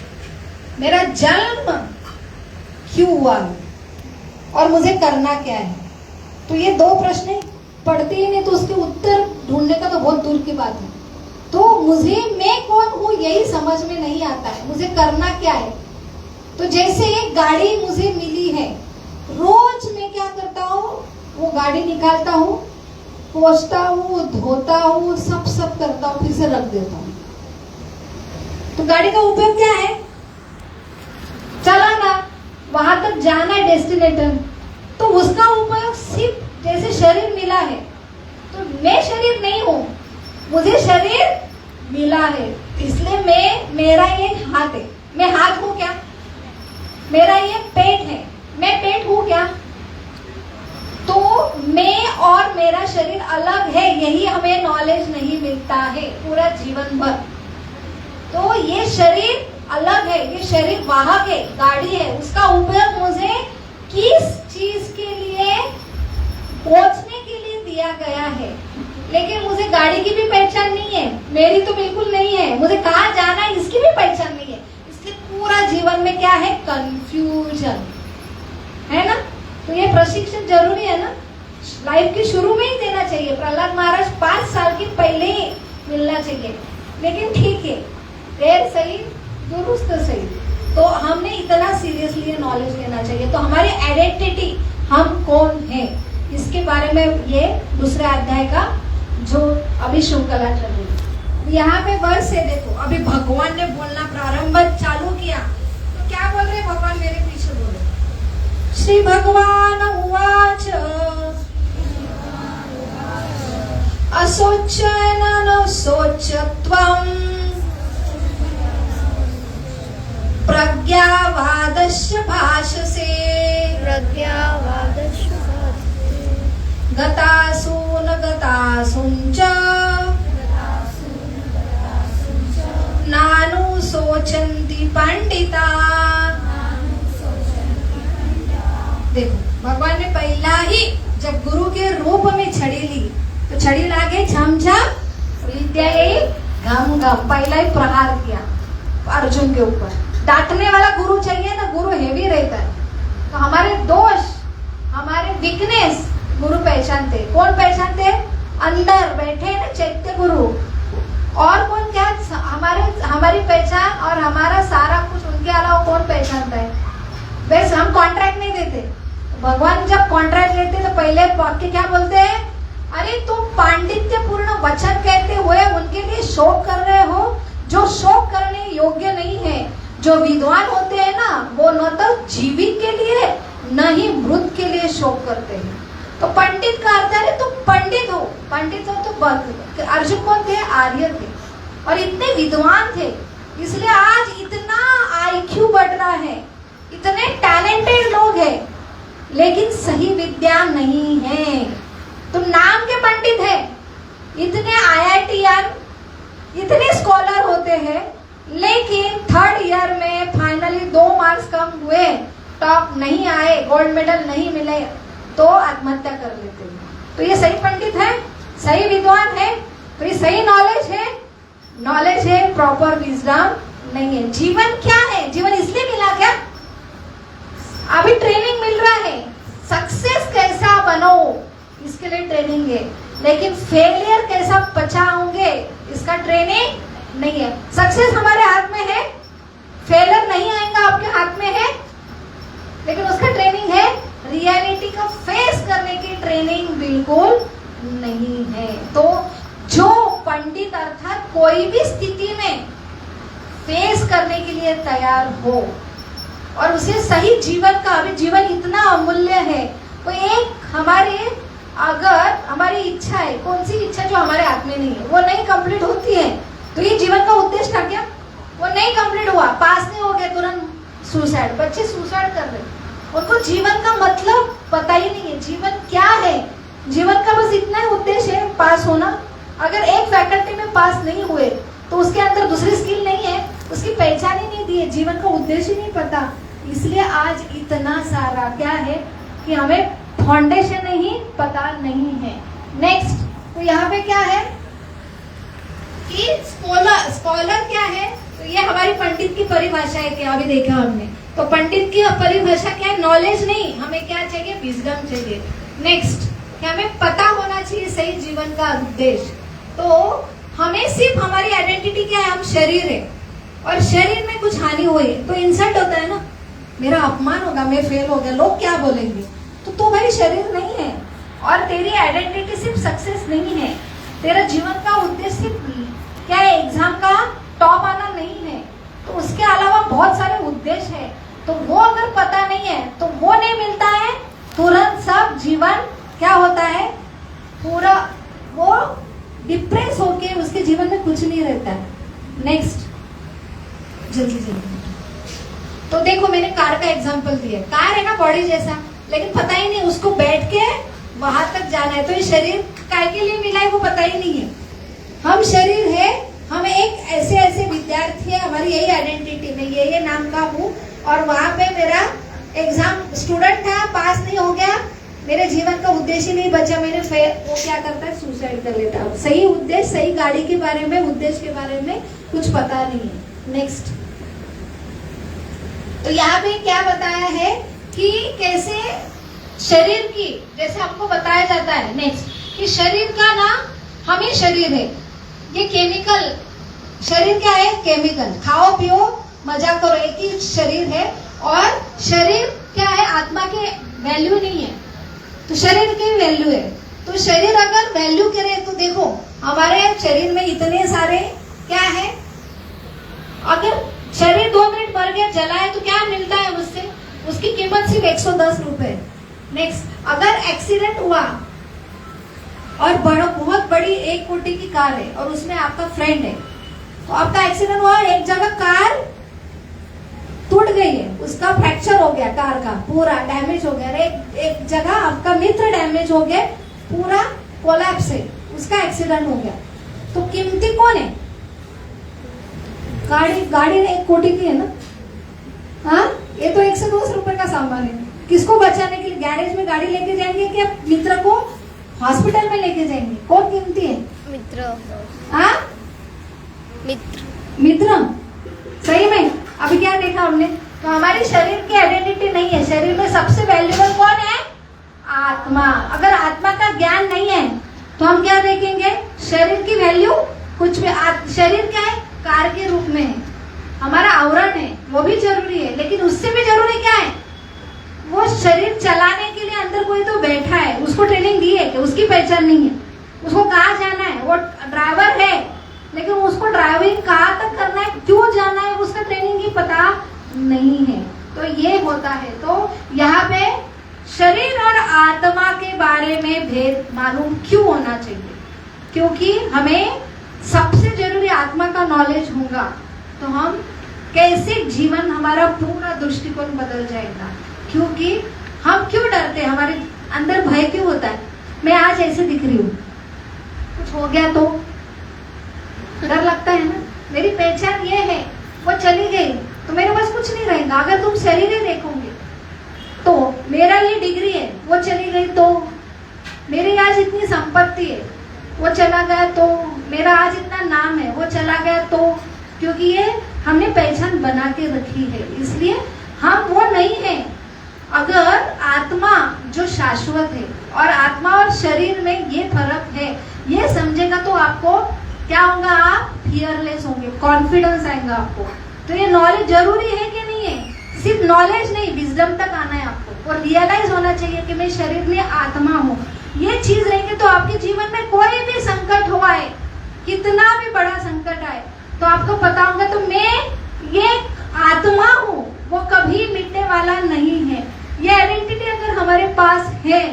मेरा जन्म क्यों हुआ और मुझे करना क्या है, तो ये 2 प्रश्न पढ़ते ही नहीं तो उसके उत्तर ढूंढने का तो बहुत दूर की बात है। तो मुझे मैं कौन हूं यही समझ में नहीं आता है, मुझे करना क्या है। तो जैसे एक गाड़ी मुझे मिली है, रोज मैं क्या करता हूँ, वो गाड़ी निकालता हूँ, पोंछता हूँ, धोता हूँ, सब करता हूँ, फिर से रख देता हूँ। तो गाड़ी का उपयोग क्या है, चलाना, वहां तक जाना डेस्टिनेशन। तो उसका उपयोग सिर्फ जैसे शरीर मिला है, तो मैं शरीर नहीं हूं, मुझे शरीर मिला है, इसलिए मेरा ये हाथ है, मैं हाथ हूं क्या, मेरा ये पेट है, मैं पेट हूं क्या। तो मैं और मेरा शरीर अलग है, यही हमें नॉलेज नहीं मिलता है पूरा जीवन भर। तो ये शरीर अलग है, ये शरीर वाहक है, गाड़ी है, उसका उपयोग मुझे किस चीज के लिए, पहुंचने के लिए दिया गया है। लेकिन मुझे गाड़ी की भी पहचान नहीं है, मेरी तो बिल्कुल नहीं है, मुझे कहाँ जाना है इसकी भी पहचान नहीं है। इसलिए पूरा जीवन में क्या है, कंफ्यूजन है ना। तो ये प्रशिक्षण जरूरी है ना, लाइफ के शुरू में ही देना चाहिए। प्रहलाद महाराज 5 साल की पहले ही मिलना चाहिए, लेकिन ठीक है, देर सही दुरुस्त सही। तो हमने इतना सीरियसली नॉलेज लेना चाहिए। तो हमारी आइडेंटिटी, हम कौन है, इसके बारे में ये दूसरे अध्याय का जो अभी श्रृंखला चल रही है। यहाँ पे वर्ष है, देखो अभी भगवान ने बोलना प्रारंभ चालू किया, तो क्या बोल रहे भगवान, मेरे पीछे बोलो। श्री भगवान उवाच असोचन न शोचत्वम् प्रज्ञावादस्य भाषसे गतासून गतासूंच नानु सोचन्ति पंडिता। देखो भगवान ने पहला ही जब गुरु के रूप में छड़ी ली, तो छड़ी लागे छम छम विद्या घम घम, पहला ही प्रहार किया अर्जुन के ऊपर। डांटने वाला गुरु चाहिए ना, गुरु हेवी रहता है। तो हमारे दोष, हमारे वीकनेस गुरु पहचानते। कौन पहचानते? अंदर बैठे ना चैत्य गुरु। और कौन क्या हमारी पहचान और हमारा सारा कुछ उनके अलावा कौन पहचानता है? बस हम कॉन्ट्रैक्ट नहीं देते। भगवान जब कॉन्ट्रैक्ट लेते तो पहले वाक्य क्या बोलते हैं, अरे तुम पांडित्य पूर्ण वचन कहते हुए उनके लिए शोक कर रहे हो जो शोक करने योग्य नहीं है। जो विद्वान होते हैं ना, वो न तो जीवित के लिए न ही मृत के लिए शोक करते हैं। तो पंडित का अर्थ है तुम पंडित हो, पंडित हो तो अर्जुन कौन थे? आर्य थे और इतने विद्वान थे, इसलिए आज इतना आईक्यू बढ़ रहा है, इतने टैलेंटेड लोग हैं, लेकिन सही विद्या नहीं है। तुम नाम के पंडित है, इतने IITian, इतने स्कॉलर होते हैं, लेकिन 3rd ईयर में फाइनली 2 मार्क्स कम हुए, टॉप नहीं आए, गोल्ड मेडल नहीं मिले, तो आत्महत्या कर लेते हैं। तो ये सही पंडित है, सही विद्वान है? तो ये सही नॉलेज है? नॉलेज है, प्रॉपर विजडम नहीं है। जीवन क्या है? जीवन इसलिए मिला क्या? अभी ट्रेनिंग मिल रहा है, सक्सेस कैसा बनो इसके लिए ट्रेनिंग है, लेकिन फेलियर कैसा बचाओगे इसका ट्रेनिंग नहीं है। सक्सेस हमारे हाथ में है, फेलियर नहीं आएगा आपके हाथ में है, लेकिन उसका ट्रेनिंग है। रियलिटी को फेस करने की ट्रेनिंग बिल्कुल नहीं है। तो जो पंडित अर्थात कोई भी स्थिति में फेस करने के लिए तैयार हो और उसे सही जीवन का, अभी जीवन इतना अमूल्य है, वो एक हमारे, अगर हमारी इच्छा है, कौन सी इच्छा जो हमारे हाथ में नहीं है, वो नहीं कंप्लीट होती है, तो ये जीवन का उद्देश्य था क्या? वो नहीं कंप्लीट हुआ, पास नहीं हो गया, तुरंत सुसाइड। बच्चे सुसाइड कर रहे, उनको जीवन का मतलब पता ही नहीं है। जीवन क्या है? जीवन का बस इतना ही उद्देश्य है, पास होना। अगर एक फैकल्टी में पास नहीं हुए तो उसके अंदर दूसरी स्किल नहीं है, उसकी पहचान ही नहीं दी है, जीवन का उद्देश्य ही नहीं पता। इसलिए आज इतना सारा क्या है कि हमें फाउंडेशन ही पता नहीं है। नेक्स्ट, तो यहाँ पे क्या है कि स्कॉलर क्या है? तो ये हमारी पंडित की परिभाषा है, क्या अभी देखा हमने। तो पंडित की परिभाषा क्या है? नॉलेज नहीं, हमें क्या चाहिए? विजडम चाहिए। नेक्स्ट, क्या हमें पता होना चाहिए सही जीवन का उद्देश्य। तो हमें सिर्फ हमारी आइडेंटिटी क्या है? हम शरीर है, और शरीर में कुछ हानि हुई तो इंसल्ट होता है ना, मेरा अपमान होगा, मैं फेल हो गया, लोग क्या बोलेंगे। तो तू भाई शरीर नहीं है, और तेरी आइडेंटिटी सिर्फ सक्सेस नहीं है, तेरा जीवन का उद्देश्य सिर्फ क्या है? एग्जाम का टॉप आना नहीं है, तो उसके अलावा बहुत सारे उद्देश्य है। तो वो अगर पता नहीं है तो वो नहीं मिलता है, तुरंत सब जीवन क्या होता है? पूरा वो डिप्रेस होके उसके जीवन में कुछ नहीं रहता है। नेक्स्ट, जल्दी जल्दी। तो देखो मैंने कार का एग्जांपल दिया, कार है ना बॉडी जैसा, लेकिन पता ही नहीं उसको बैठ के वहां तक जाना है। तो ये शरीर काय के लिए मिला है वो पता ही नहीं है। हम शरीर है, हम एक ऐसे ऐसे विद्यार्थी है, हमारी यही आइडेंटिटी में ये नाम का हूँ, और वहाँ पे मेरा एग्जाम स्टूडेंट था, पास नहीं हो गया, मेरे जीवन का उद्देश्य नहीं बचा, मैंने वो क्या करता है, सुसाइड कर लेता है। सही उद्देश्य, सही गाड़ी के बारे में, उद्देश्य के बारे में कुछ पता नहीं है। नेक्स्ट, तो यहाँ पे क्या बताया है कि कैसे शरीर की, जैसे हमको बताया जाता है नेक्स्ट, कि शरीर का ना, हम ही शरीर है, ये केमिकल, शरीर क्या है, केमिकल, खाओ पियो मजा करो, एक ही शरीर है, और शरीर क्या है, आत्मा के वैल्यू नहीं है, तो शरीर की वैल्यू है। तो शरीर अगर वैल्यू करे तो देखो हमारे शरीर में इतने सारे क्या है, अगर शरीर 2 मिनट मर गया, जला है, तो क्या मिलता है उससे, उसकी कीमत सिर्फ 110 रुपए। नेक्स्ट, अगर एक्सीडेंट हुआ और बहुत बड़ी 1 कोटी की कार है और उसमें आपका फ्रेंड है, तो आपका एक्सीडेंट हुआ, एक जगह कार टूट गई है, उसका फ्रैक्चर हो गया, कार का पूरा डैमेज हो गया, एक जगह आपका मित्र डैमेज हो गया, पूरा कोलैप्स है, उसका एक्सीडेंट हो गया, तो कीमती कौन है, गाड़ी 1 कोटी की है ना, हाँ, ये तो 110 रुपए का सामान है। किसको बचाने के लिए गैरेज में गाड़ी लेके जाएंगे कि मित्र को हॉस्पिटल में लेके जाएंगे, कौन कीमती है, मित्र, हाँ, मित्र, सही में। अभी क्या देखा हमने, तो हमारी शरीर की आइडेंटिटी नहीं है, शरीर में सबसे वैल्यूबल कौन है, आत्मा। अगर आत्मा का ज्ञान नहीं है तो हम क्या देखेंगे, शरीर की वैल्यू कुछ भी, शरीर क्या है, कार के रूप में है, हमारा आवरण है, वो भी जरूरी है, लेकिन उससे भी जरूरी क्या है, वो शरीर चलाने के लिए अंदर कोई तो बैठा है, उसको ट्रेनिंग दी है कि उसकी पहचान नहीं है, उसको कहाँ जाना है, वो ड्राइवर है, लेकिन उसको ड्राइविंग कहाँ तक करना है, क्यों जाना है, उसका ट्रेनिंग ही पता नहीं है। तो ये होता है, तो यहाँ पे शरीर और आत्मा के बारे में भेद मालूम क्यों होना चाहिए, क्योंकि हमें सबसे जरूरी आत्मा का नॉलेज होगा तो हम कैसे जीवन, हमारा पूरा दृष्टिकोण बदल जाएगा। क्योंकि हम क्यों डरते हैं, हमारे अंदर भय क्यों होता है, मैं आज ऐसे दिख रही हूँ, कुछ हो गया तो डर लगता है ना, मेरी पहचान ये है, वो चली गई तो मेरे पास कुछ नहीं रहेगा। अगर तुम शरीर ही देखोगे तो मेरा ये डिग्री है, वो चली गई तो, मेरी आज इतनी संपत्ति है, वो चला गया तो, मेरा आज इतना नाम है, वो चला गया तो, क्योंकि ये हमने पहचान बना के रखी है, इसलिए हम वो नहीं है। अगर आत्मा जो शाश्वत है और आत्मा और शरीर में ये फर्क है, ये समझेगा तो आपको क्या होगा, आप फियरलेस होंगे, कॉन्फिडेंस आएगा आपको। तो ये नॉलेज जरूरी है कि नहीं है, सिर्फ नॉलेज नहीं, विजडम तक आना है आपको, और रियलाइज होना चाहिए कि मैं शरीर में आत्मा हूँ। ये चीज रहेंगे तो आपके जीवन में कोई भी संकट हुआ है, कितना भी बड़ा संकट आए, तो आपको पता होगा तो मैं ये आत्मा हूँ, वो कभी मिटने वाला नहीं है। ये आइडेंटिटी अगर हमारे पास है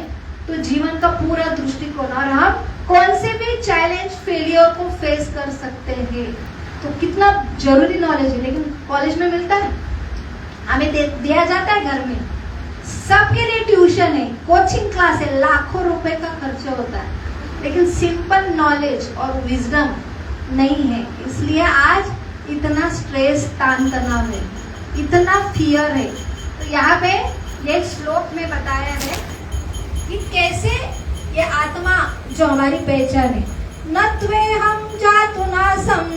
तो जीवन का पूरा दृष्टिकोण, और हम कौन से भी चैलेंज, फेलियर को फेस कर सकते हैं। तो कितना जरूरी नॉलेज है, लेकिन कॉलेज में मिलता है, हमें दिया जाता है घर में, सबके लिए ट्यूशन है, कोचिंग क्लास है, लाखों रुपए का खर्चा होता है, लेकिन सिंपल नॉलेज और विजडम नहीं है। इसलिए आज इतना स्ट्रेस, तान तनाव है, इतना फियर है। तो यहाँ पे ये श्लोक में बताया है कि कैसे ये आत्मा जो हमारी पहचान है, न त्वे हम जातु नासम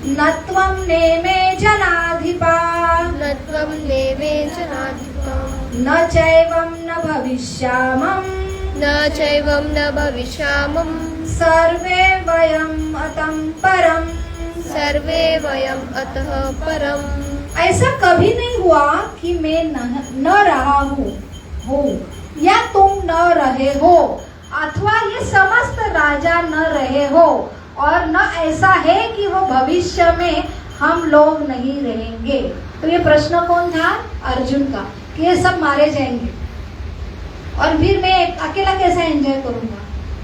न त्वं नेमे जनाधिपा न त्वं नेमे जनाधिपा न चैवं न भविष्यामं न चैवं न भविष्यामं सर्वे वयम् अतं परम्। सर्वे वयम् अतः परम्। ऐसा कभी नहीं हुआ कि मैं न रहा हूँ या तुम न रहे हो, अथवा ये समस्त राजा न रहे हो, और न ऐसा है कि वो भविष्य में हम लोग नहीं रहेंगे। तो ये प्रश्न कौन था, अर्जुन का, कि ये सब मारे जाएंगे और फिर मैं अकेला कैसा एंजॉय करूंगा।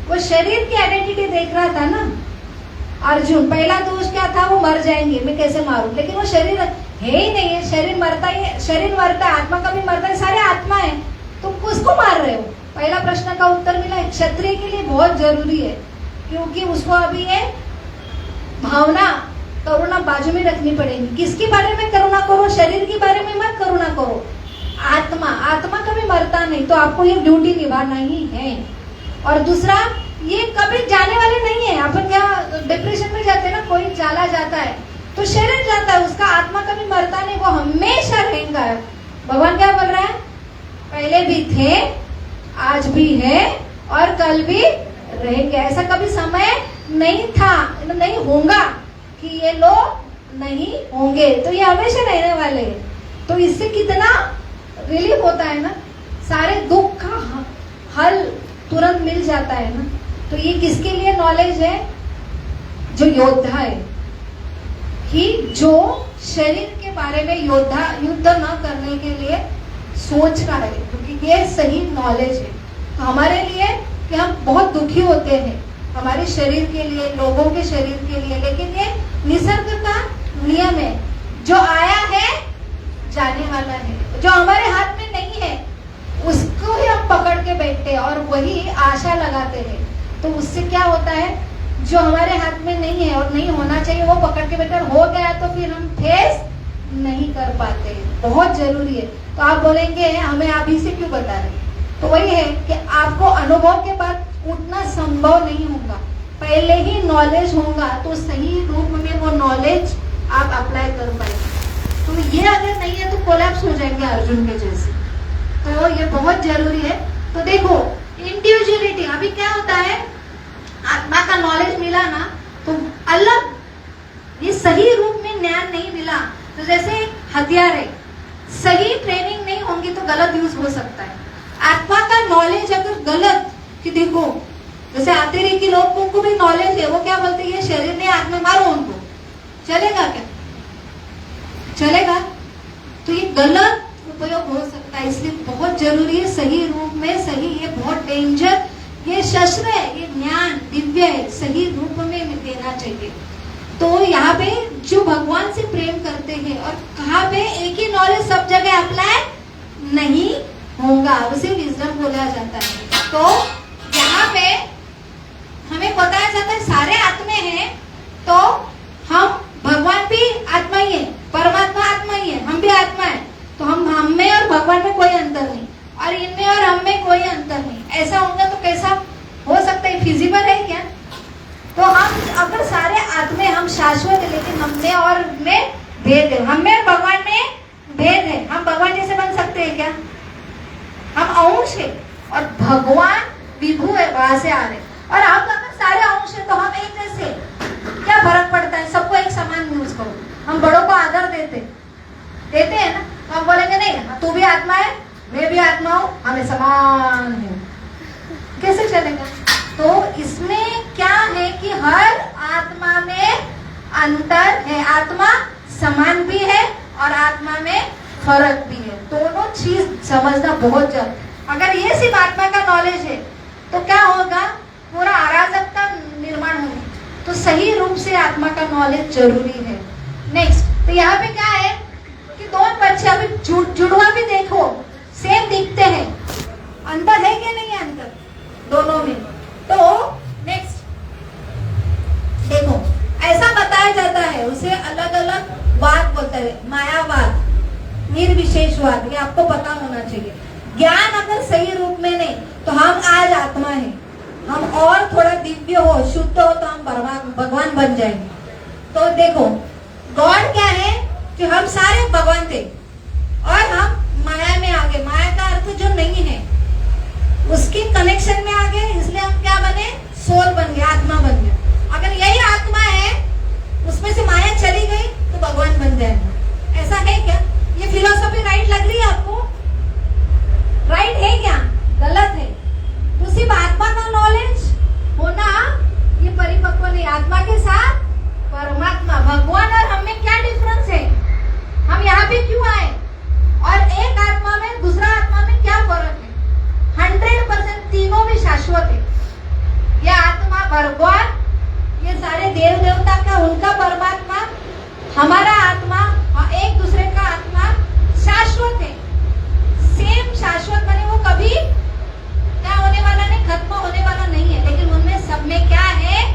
वो शरीर की आइडेंटिटी देख रहा था ना अर्जुन, पहला दोष क्या था, वो मर जाएंगे, मैं कैसे मारूं, लेकिन वो शरीर है ही नहीं है, शरीर मरता है, आत्मा का भी मरता है, सारे आत्मा है, तुम किसको मार रहे हो। पहला प्रश्न का उत्तर मिला। क्षत्रिय के लिए बहुत जरूरी है क्योंकि उसको अभी ये भावना करुणा बाजू में रखनी पड़ेगी। किसके बारे में करुणा करो? शरीर के बारे में मत करुणा करो। आत्मा, आत्मा कभी मरता नहीं, तो आपको ये ड्यूटी निभाना ही है। और दूसरा, ये कभी जाने वाले नहीं है। अपन क्या डिप्रेशन में जाते हैं ना, कोई चला जाता है तो शरीर जाता है, उसका आत्मा कभी मरता नहीं, वो हमेशा रहेगा। भगवान क्या बोल रहा है? पहले भी थे, आज भी है और कल भी रहेंगे। ऐसा कभी समय नहीं था, नहीं होगा कि ये लोग नहीं होंगे, तो ये हमेशा रहने वाले हैं। तो इससे कितना रिलीफ होता है ना, सारे दुख का हल तुरंत मिल जाता है ना। तो ये किसके लिए नॉलेज है? जो योद्धा है, कि जो शरीर के बारे में युद्ध न करने के लिए सोच का है, क्योंकि ये सही नॉलेज है। तो हमारे लिए कि हम बहुत दुखी होते हैं हमारे शरीर के लिए, लोगों के शरीर के लिए, लेकिन ये निसर्ग का नियम है। जो आया है जाने वाला है, जो हमारे हाथ में नहीं है उसको ही हम पकड़ के बैठते हैं और वही आशा लगाते हैं। तो उससे क्या होता है, जो हमारे हाथ में नहीं है और नहीं होना चाहिए वो पकड़ के बैठे, हो गया तो फिर हम फेस नहीं कर पाते। बहुत जरूरी है। तो आप बोलेंगे हमें अभी से क्यों बता रहे? तो वही है कि आपको अनुभव के बाद उतना संभव नहीं होगा, पहले ही नॉलेज होगा तो सही रूप में वो नॉलेज आप अप्लाई कर पाएंगे। तो ये अगर नहीं है तो कोलैप्स हो जाएंगे अर्जुन के जैसे। तो ये बहुत जरूरी है। तो देखो इंडिविजुअलिटी, अभी क्या होता है, आत्मा का नॉलेज मिला ना तो अलग, ये सही रूप में ज्ञान नहीं मिला तो जैसे हथियार है, सही ट्रेनिंग नहीं होंगी तो गलत यूज हो सकता है। आत्मा का नॉलेज अगर गलत, कि देखो जैसे आते रहे कि लोगों को भी नॉलेज है, वो क्या बोलते हैं शरीर ने आत्मा मारो उनको, चलेगा क्या? चलेगा? तो ये गलत उपयोग हो सकता है। इसलिए बहुत जरूरी है सही रूप में, सही, ये बहुत डेंजर, ये शस्त्र है, ये ज्ञान दिव्य है, सही रूप में देना चाहिए। तो यहाँ पे जो भगवान से प्रेम करते हैं और कहाँ पे एक ही नॉलेज सब जगह अप्लाई नहीं होगा, उसे विजडम बोला जाता है। तो यहाँ पे हमें बताया जाता है सारे आत्मे हैं, तो हम भगवान भी आत्मा ही है, परमात्मा आत्मा ही है, हम भी आत्मा है। तो हम में और भगवान में कोई अंतर नहीं, और इनमें और हम में कोई अंतर नहीं। ऐसा होगा तो कैसा हो सकता है? फिजिबल है क्या? तो हम अगर सारे आत्मे हम शाश्वत है, लेकिन हमने और में भेद है, हम में और भगवान में भेद है। हम भगवान जैसे बन सकते हैं क्या? हम अंश है और भगवान विभु है, वहां से आ रहे। और आप अगर सारे अंश है तो हम एक जैसे, क्या फर्क पड़ता है? सबको एक समान यूज करो। हम बड़ों को आदर देते हैं ना, तो हम बोलेंगे नहीं तू भी आत्मा है, मैं भी आत्मा हूँ, हमें समान है, कैसे चलेगा? तो इसमें क्या है कि हर आत्मा में अंतर है, आत्मा समान भी है और आत्मा में फर्क भी है। दोनों चीज समझना बहुत जरूरी। अगर ये सिर्फ आत्मा का नॉलेज है तो क्या होगा? पूरा अराजकता निर्माण होगी। तो सही रूप से आत्मा का नॉलेज जरूरी है। नेक्स्ट, तो यहाँ पे क्या है कि दोनों बच्चे, अभी जुड़वा भी देखो सेम दिखते हैं, अंतर है क्या? नहीं है अंतर दोनों में। तो नेक्स्ट देखो, ऐसा बताया जाता है, उसे अलग अलग बात बोलते हैं, मायावाद, निर्विशेषवाद, ये आपको पता होना चाहिए। ज्ञान अगर सही रूप में नहीं तो हम आज आत्मा है, हम और थोड़ा दिव्य हो, शुद्ध हो तो हम भगवान बन जाएंगे। तो देखो गॉड क्या है कि हम सारे भगवान थे और हम माया में आ गए। माया का अर्थ जो नहीं है उसकी कनेक्शन में आ गए, इसलिए हम क्या बने? सोल बन गए, आत्मा बन गए। अगर यही आत्मा है, उसमें से माया चली गई तो भगवान बन जाएगा। ऐसा है क्या? ये फिलोसफी राइट लग रही है आपको? राइट है क्या? गलत है। तो सिर्फ आत्मा का नॉलेज होना ये परिपक्व नहीं। आत्मा के साथ परमात्मा, भगवान और हम में क्या डिफरेंस है? हम यहाँ पे क्यों आए? और एक आत्मा में दूसरा आत्मा में क्या फर्क है? 100% तीनों भी शाश्वत है। ये आत्मा भगवान, ये सारे देव देवता का, उनका परमात्मा, हमारा आत्मा, एक दूसरे का आत्मा शाश्वत है। सेम शाश्वत माने वो कभी क्या होने वाला नहीं, खत्म होने वाला नहीं है। लेकिन उनमें सब में क्या है?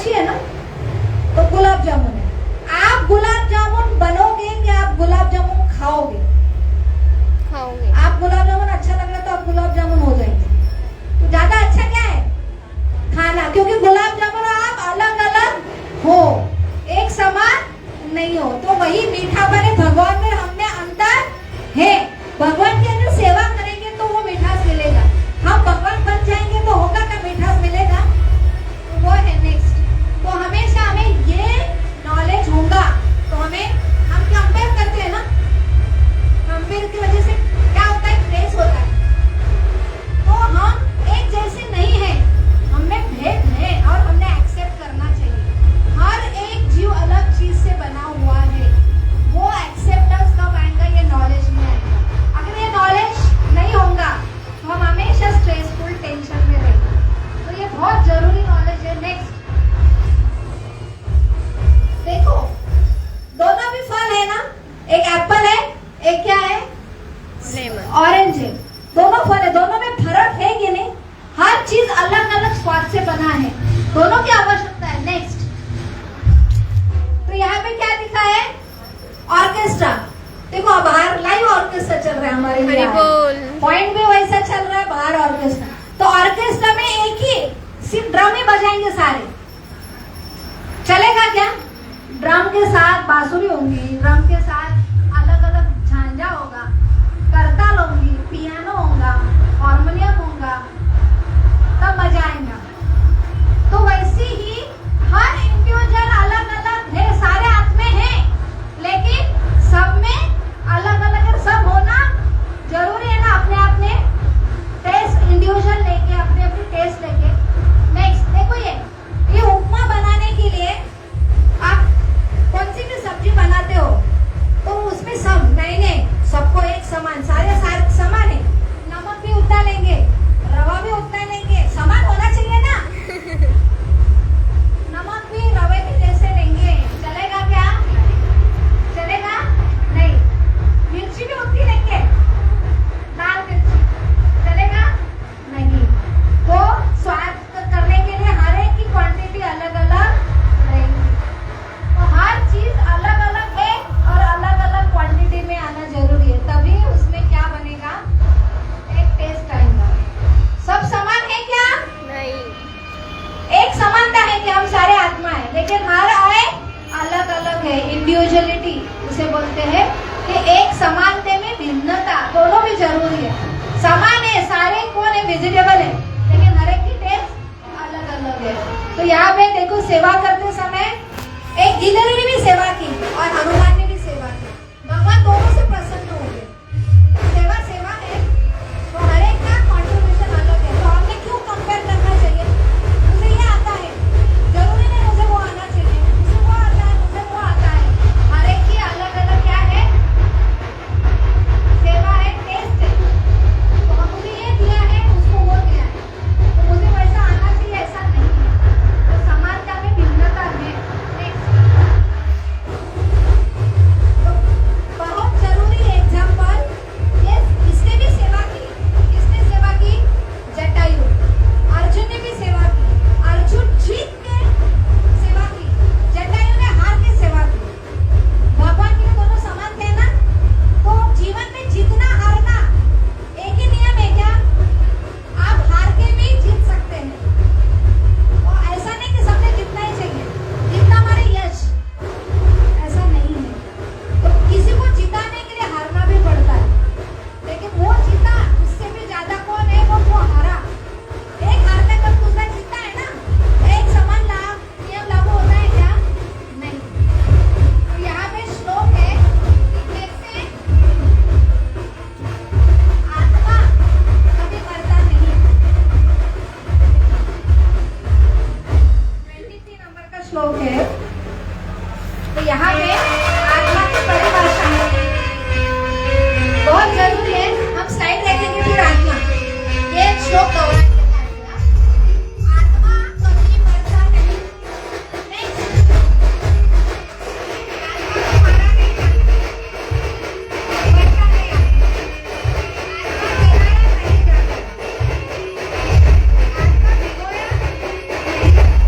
अच्छी है ना, तो गुलाब जामुन है। आप गुलाब जामुन बनोगे कि आप गुलाब जामुन खाओगे? खाओगे। आप गुलाब जामुन अच्छा लग रहा है तो आप गुलाब जामुन हो जाएंगे। तो ज्यादा अच्छा क्या है? खाना, क्योंकि गुलाब जामुन आप अलग अलग हो, एक समान नहीं हो। तो वही मीठा बने, भगवान में हमने अंतर है। भगवान की अगर सेवा करेंगे तो वो मिठास मिलेगा। हम भगवान बन जाएंगे तो होगा क्या मिठास मिलेगा? तो वो है नेक्स्ट। तो हमेशा हमें ये नॉलेज होगा। तो हम कंपेयर करते हैं ना, कंपेयर की वजह से क्या होता है? क्रेज होता है। तो हम एक जैसे नहीं है, हमें भेद है और हमने एक्सेप्ट करना चाहिए। हर एक जीव अलग चीज से बना हुआ है। वो एक्सेप्टेंस कब आएगा? ये नॉलेज में आएगा। अगर ये नॉलेज नहीं होगा तो हम हमेशा स्ट्रेसफुल, टेंशन में रहेंगे। तो ये बहुत जरूरी नॉलेज है। नेक्स्ट देखो, दोनों भी फल है ना, एक एप्पल है, एक क्या है? लेमन। ऑरेंज है। दोनों फल है, दोनों में फर्क है कि नहीं? हर चीज अलग अलग स्वाद से बना है, दोनों की आवश्यकता है। नेक्स्ट, तो यहाँ पे क्या लिखा है? ऑर्केस्ट्रा। देखो बाहर लाइव ऑर्केस्ट्रा चल रहा है हमारे लिए, पॉइंट भी वैसा चल रहा है, बाहर ऑर्केस्ट्रा। तो ऑर्केस्ट्रा में एक ही सिर्फ ड्रम ही बजाएंगे सारे, चलेगा क्या? ड्रम के साथ बांसुरी होंगी, ड्रम के साथ अलग अलग झांझा होगा, करताल होंगी, पियानो होगा, हारमोनियम होगा, तब मजा आएगा। तो वैसे ही हर इंडिविजुअल अलग अलग है, सारे हाथ में है, लेकिन सब में अलग अलग है। सब होना जरूरी है ना, अपने आप में टेस्ट इंडिविजुअल लेके, अपने अपनी टेस्ट लेके। नेक्स्ट देखो, ये उपमा बनाने के लिए आप कौन सी भी सब्जी बनाते हो तो उसमें सब नहीं, सबको एक समान, सारे समान है। नमक भी उतना लेंगे, रवा भी उतना लेंगे, समान होना चाहिए ना। नमक भी रवे भी जैसे लेंगे, चलेगा क्या? चलेगा नहीं। मिर्ची भी उतनी लेंगे, लाल मिर्ची, चलेगा नहीं। तो स्वाद करने के लिए हर एक की क्वांटिटी अलग अलग रहेगी। तो हर चीज अलग अलग है और अलग अलग क्वांटिटी में आना जरूरी है, तभी उसमें क्या बनेगा? एक टेस्ट आएगा। सब समान है क्या? नहीं। एक समानता है कि हम सारे आत्मा है, लेकिन हर आए अलग अलग है। इंडिविजुअलिटी उसे बोलते हैं कि एक समानते में भिन्नता, दोनों भी जरूरी है। समान है, सारे कौन है? वेजिटेबल है, लेकिन हर एक की टेस्ट अलग अलग है। तो यहाँ पे देखो, सेवा करते समय एक गिलहरी ने भी सेवा की और हनुमान ने भी सेवा की। भगवान दोनों से प्रसन्न हो गए। सेवा सेवा है, तो हर एक का कॉन्ट्रीब्यूशन अलग है। तो हमने क्यों कंपेयर करना चाहिए? मुझे ये आता है, जरूरी नहीं मुझे वो आना चाहिए, मुझे वो आता है, मुझे वो आता है। हर एक की अलग अलग क्या है? सेवा है, टेस्ट है। तो मुझे ये दिया है, उसको वो दिया है, तो मुझे वैसा आना चाहिए, ऐसा नहीं है। तो समानता में भिन्नता है। तो बहुत जरूरी है एग्जाम्पल। ये इसने भी सेवा की, किसने सेवा की? जटायु। अर्जुन ने भी सेवा की, अर्जुन जीत के सेवा की, जटायु ने हार के सेवा की। भगवान के लिए दोनों समान थे ना। तो जीवन में जीतना हारना एक ही नियम है क्या? आप हार के भी जीत सकते हैं। तो ऐसा नहीं कि सबने जीतना ही चाहिए, जीतना हमारे यश, ऐसा नहीं है। तो किसी को जिताने के लिए हारना भी पड़ता है, लेकिन वो जीता, उससे भी ज्यादा कौन है? वो हारा। एक हारने पर दूसरा जीता है ना। एक समान नियम लागू होता है क्या? नहीं। तो यहाँ पे श्लोक है कि कैसे आत्मा कभी मरता नहीं। 23 नंबर का श्लोक है। तो यहाँ पे आत्मा की परिभाषा बहुत जरूरी है। हम स्लाइड देखेंगे फिर आत्मा, ये श्लोक दोहराएंगे। आत्मा कभी मरता नहीं। Next, आत्मा को मारा नहीं जाता, मरता नहीं है। आत्मा गिराया नहीं जाता, आत्मा भिगोया नहीं जाता।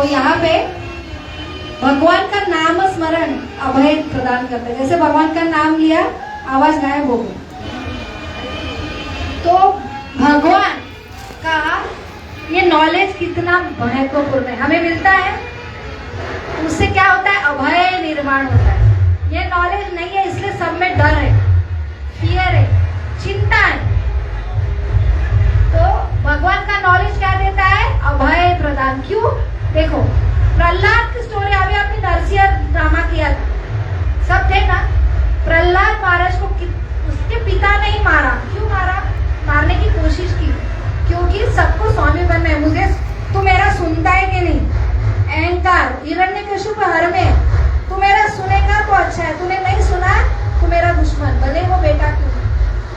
यहाँ पे भगवान का नाम स्मरण अभय प्रदान करता है। जैसे भगवान का नाम लिया, आवाज गायब हो गई। तो भगवान का ये नॉलेज कितना महत्वपूर्ण है, हमें मिलता है। उससे क्या होता है? अभय निर्माण होता है। ये नॉलेज नहीं है, इसलिए सब में डर है, फियर है, चिंता है। तो भगवान का नॉलेज क्या देता है? अभय प्रदान। क्यों? देखो, प्रहलाद की स्टोरी अभी आपने नरसिंह ड्रामा किया था, सब थे ना। प्रहलाद महाराज को उसके पिता ने ही मारा। क्यों मारा? मारने की कोशिश की, क्योंकि सबको स्वामी बनना है। मुझे तू मेरा सुनता है कि नहीं? अहंकार, हिरण्यकशिपु हर में तू मेरा सुनेगा तो अच्छा है, तूने नहीं सुना तो मेरा दुश्मन, भले वो बेटा क्यों।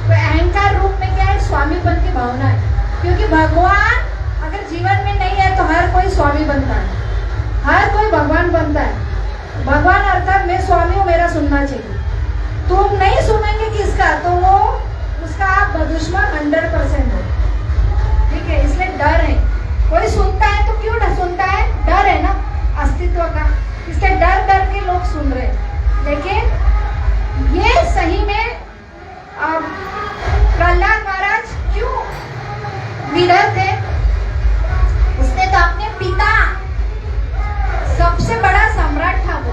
तो अहंकार रूप में क्या है? स्वामीपन की भावना है। क्योंकि भगवान अगर जीवन में नहीं है तो हर कोई स्वामी बनता है, हर कोई भगवान बनता है। भगवान अर्थात मैं स्वामी हूँ, मेरा सुनना चाहिए। तुम नहीं सुनेंगे किसका, तो वो उसका आप दुश्मन 100% हो। ठीक है, इसलिए डर है। कोई सुनता है तो क्यों सुनता है? डर है ना अस्तित्व का, इसलिए डर डर के लोग सुन रहे हैं। लेकिन ये सही में प्रहलाद महाराज क्यों लीडर थे? उसने तो अपने पिता, सबसे बड़ा सम्राट था वो,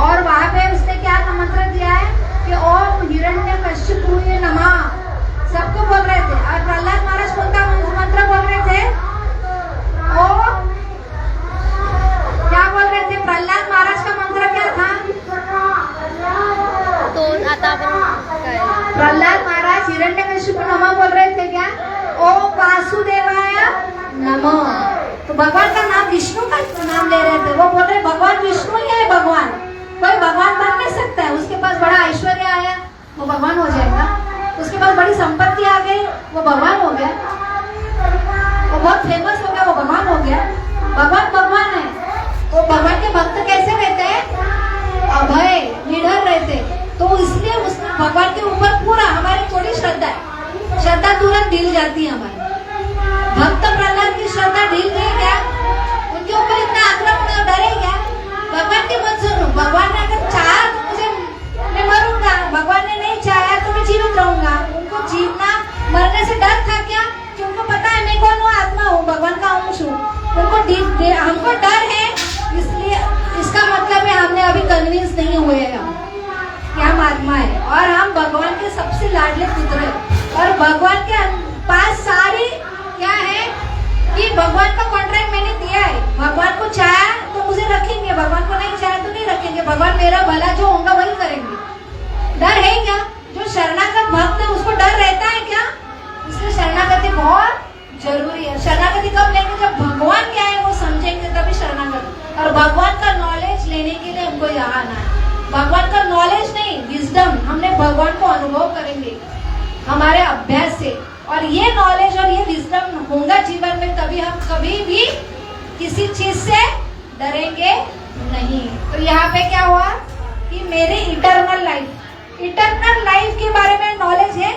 और वहां पे उसने क्या मंत्र दिया है कि ओम हिरण्यकशिपुये नमः, सबको बोल रहे थे। और प्रहलाद महाराज कौन सा मंत्र बोल रहे थे? ओम, क्या बोल रहे थे? प्रहलाद महाराज का मंत्र क्या था? तो आता आपण काय प्रहलाद महाराज हिरण्यकशिपु नमः बोल रहे थे क्या? ओम वासुदेवाय नमः। तो भगवान का नाम, विष्णु का नाम ले रहे थे। वो बोल रहे भगवान विष्णु ही है। भगवान कोई भगवान बन नहीं सकता है। उसके पास बड़ा ऐश्वर्य आया, वो भगवान हो जाएगा। उसके पास बड़ी संपत्ति आ गई, वो भगवान हो गया। वो बहुत फेमस हो गया, वो भगवान हो गया। भगवान भगवान है। तो भगवान के भक्त कैसे रहते हैं? अभय, निडर रहते। तो इसलिए उसने भगवान के ऊपर पूरा, हमारी थोड़ी श्रद्धा है, श्रद्धा तुरंत ढील जाती है हमारी। भक्त प्रहलाद की श्रद्धा ढील गई क्या? उनके ऊपर इतना आक्रमण, डरे क्या? भगवान की मत सुनो। भगवान ने अगर चाहा तो मुझे, मैं मरूंगा, भगवान ने नहीं चाहा तो मैं जीवित रहूंगा। उनको जीवना, मरने से डर था क्या? कि उनको पता है मैं कौन हूँ, आत्मा हूँ, भगवान का अंश हूँ। उनको हमको डर है, इसलिए इसका मतलब है हमने अभी कन्विंस नहीं हुए हैं कि हम आत्मा है और हम भगवान के सबसे लाडले पुत्र हैं। और भगवान के पास सारी क्या है कि भगवान का कॉन्ट्रैक्ट मैंने दिया है। भगवान को चाहा तो मुझे रखेंगे, भगवान को नहीं चाहा तो नहीं रखेंगे। भगवान मेरा भला जो होगा वही करेंगे। डर है क्या? जो शरणागत भक्त है उसको डर रहता है क्या? इसलिए शरणागति बहुत जरूरी है। शरणागति कब लेंगे? जब भगवान क्या है वो समझेंगे, तभी शरणागति। और भगवान का नॉलेज लेने के लिए हमको यहाँ आना है। भगवान का नॉलेज नहीं, विजडम, हमने भगवान को अनुभव करेंगे हमारे अभ्यास से। और ये नॉलेज और ये विजडम होगा जीवन में, तभी हम कभी भी किसी चीज से डरेंगे नहीं। तो यहाँ पे क्या हुआ कि मेरे इटर्नल लाइफ के बारे में नॉलेज है।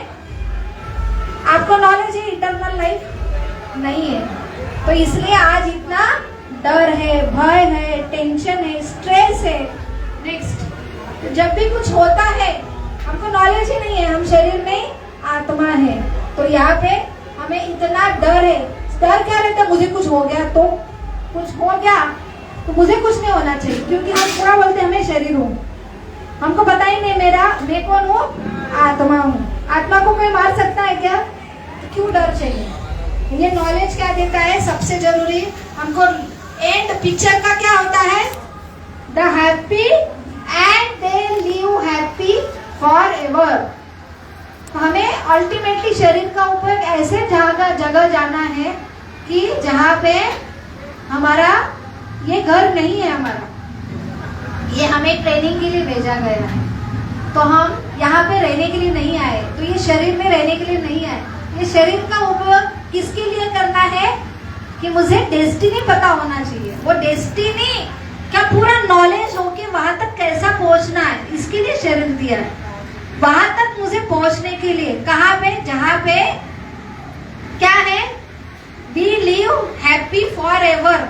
आपको नॉलेज है इटर्नल लाइफ? नहीं है। तो इसलिए आज इतना डर है, भय है, टेंशन है, स्ट्रेस है। नेक्स्ट, तो जब भी कुछ होता है हमको नॉलेज ही नहीं है, हम शरीर में आत्मा है। तो यहाँ पे हमें इतना डर है। डर क्या रहता है? मुझे कुछ हो गया तो, कुछ हो गया तो मुझे कुछ नहीं होना चाहिए, क्योंकि हम पूरा बोलते हैं मैं शरीर हूँ, हमको पता ही नहीं मैं कौन हूँ, आत्मा हूँ। आत्मा को कोई मार सकता है क्या? तो क्यों डर चाहिए? ये नॉलेज क्या देता है? सबसे जरूरी हमको एंड पिक्चर का क्या होता है? The happy and they live happy for ever. हमें अल्टीमेटली शरीर का ऊपर ऐसे जगह जाना है कि जहाँ पे हमारा ये घर नहीं है, हमारा ये हमें ट्रेनिंग के लिए भेजा गया है। तो हम यहाँ पे रहने के लिए नहीं आए, तो ये शरीर में रहने के लिए नहीं आए। ये शरीर का उपयोग किसके लिए करना है? कि मुझे डेस्टिनी पता होना चाहिए। वो डेस्टिनी क्या पूरा नॉलेज हो कि वहां तक कैसा पहुंचना है, इसके लिए शरीर दिया है। वहां तक मुझे पहुंचने के लिए कहाँ पे? जहाँ पे क्या है? We live happy forever.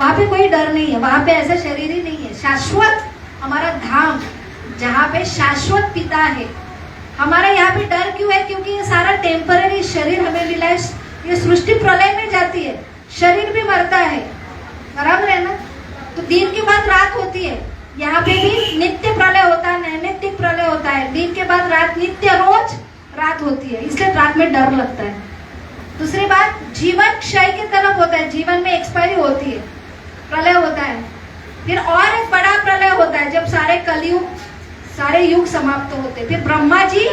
वहां पे कोई डर नहीं है, वहां पे ऐसा शरीर ही नहीं है। शाश्वत हमारा धाम, जहाँ पे शाश्वत पिता है। हमारा यहाँ पे डर क्यों है? क्योंकि ये सारा टेम्पररी शरीर हमें मिला है, ये सृष्टि प्रलय में जाती है, शरीर भी मरता है, बराबर है ना। तो दिन के बाद रात होती है, यहाँ पे भी नित्य प्रलय होता है, नैमित्तिक प्रलय होता है। दिन के बाद रात, नित्य रोज रात होती है, इसलिए रात में डर लगता है। दूसरी बात, जीवन क्षय की तरफ होता है, जीवन में एक्सपायरी होती है, प्रलय होता है। फिर और एक बड़ा प्रलय होता है जब सारे कलयुग, सारे युग समाप्त होते हैं। फिर ब्रह्मा जी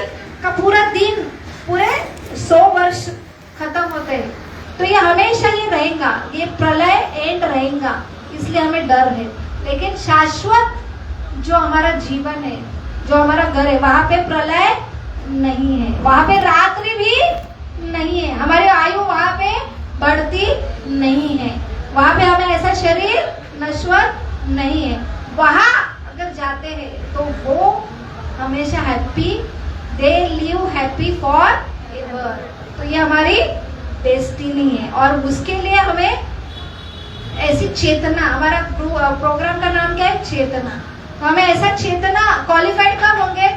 का पूरा दिन, पूरे 100 वर्ष खत्म होते हैं। तो ये हमेशा ये रहेगा, ये प्रलय एंड रहेगा, इसलिए हमें डर है। लेकिन शाश्वत जो हमारा जीवन है, जो हमारा घर है, वहां पे प्रलय नहीं है, वहां पे रात्रि भी नहीं है, हमारी आयु वहां पे बढ़ती नहीं है, वहां पे हमें ऐसा शरीर नश्वर नहीं है। वहां अगर जाते हैं तो वो हमेशा happy, they live happy for ever. तो ये हमारी डेस्टिनी है, और उसके लिए हमें ऐसी चेतना, हमारा प्रोग्राम का नाम क्या है? चेतना। तो हमें ऐसा चेतना, क्वालिफाइड कब होंगे?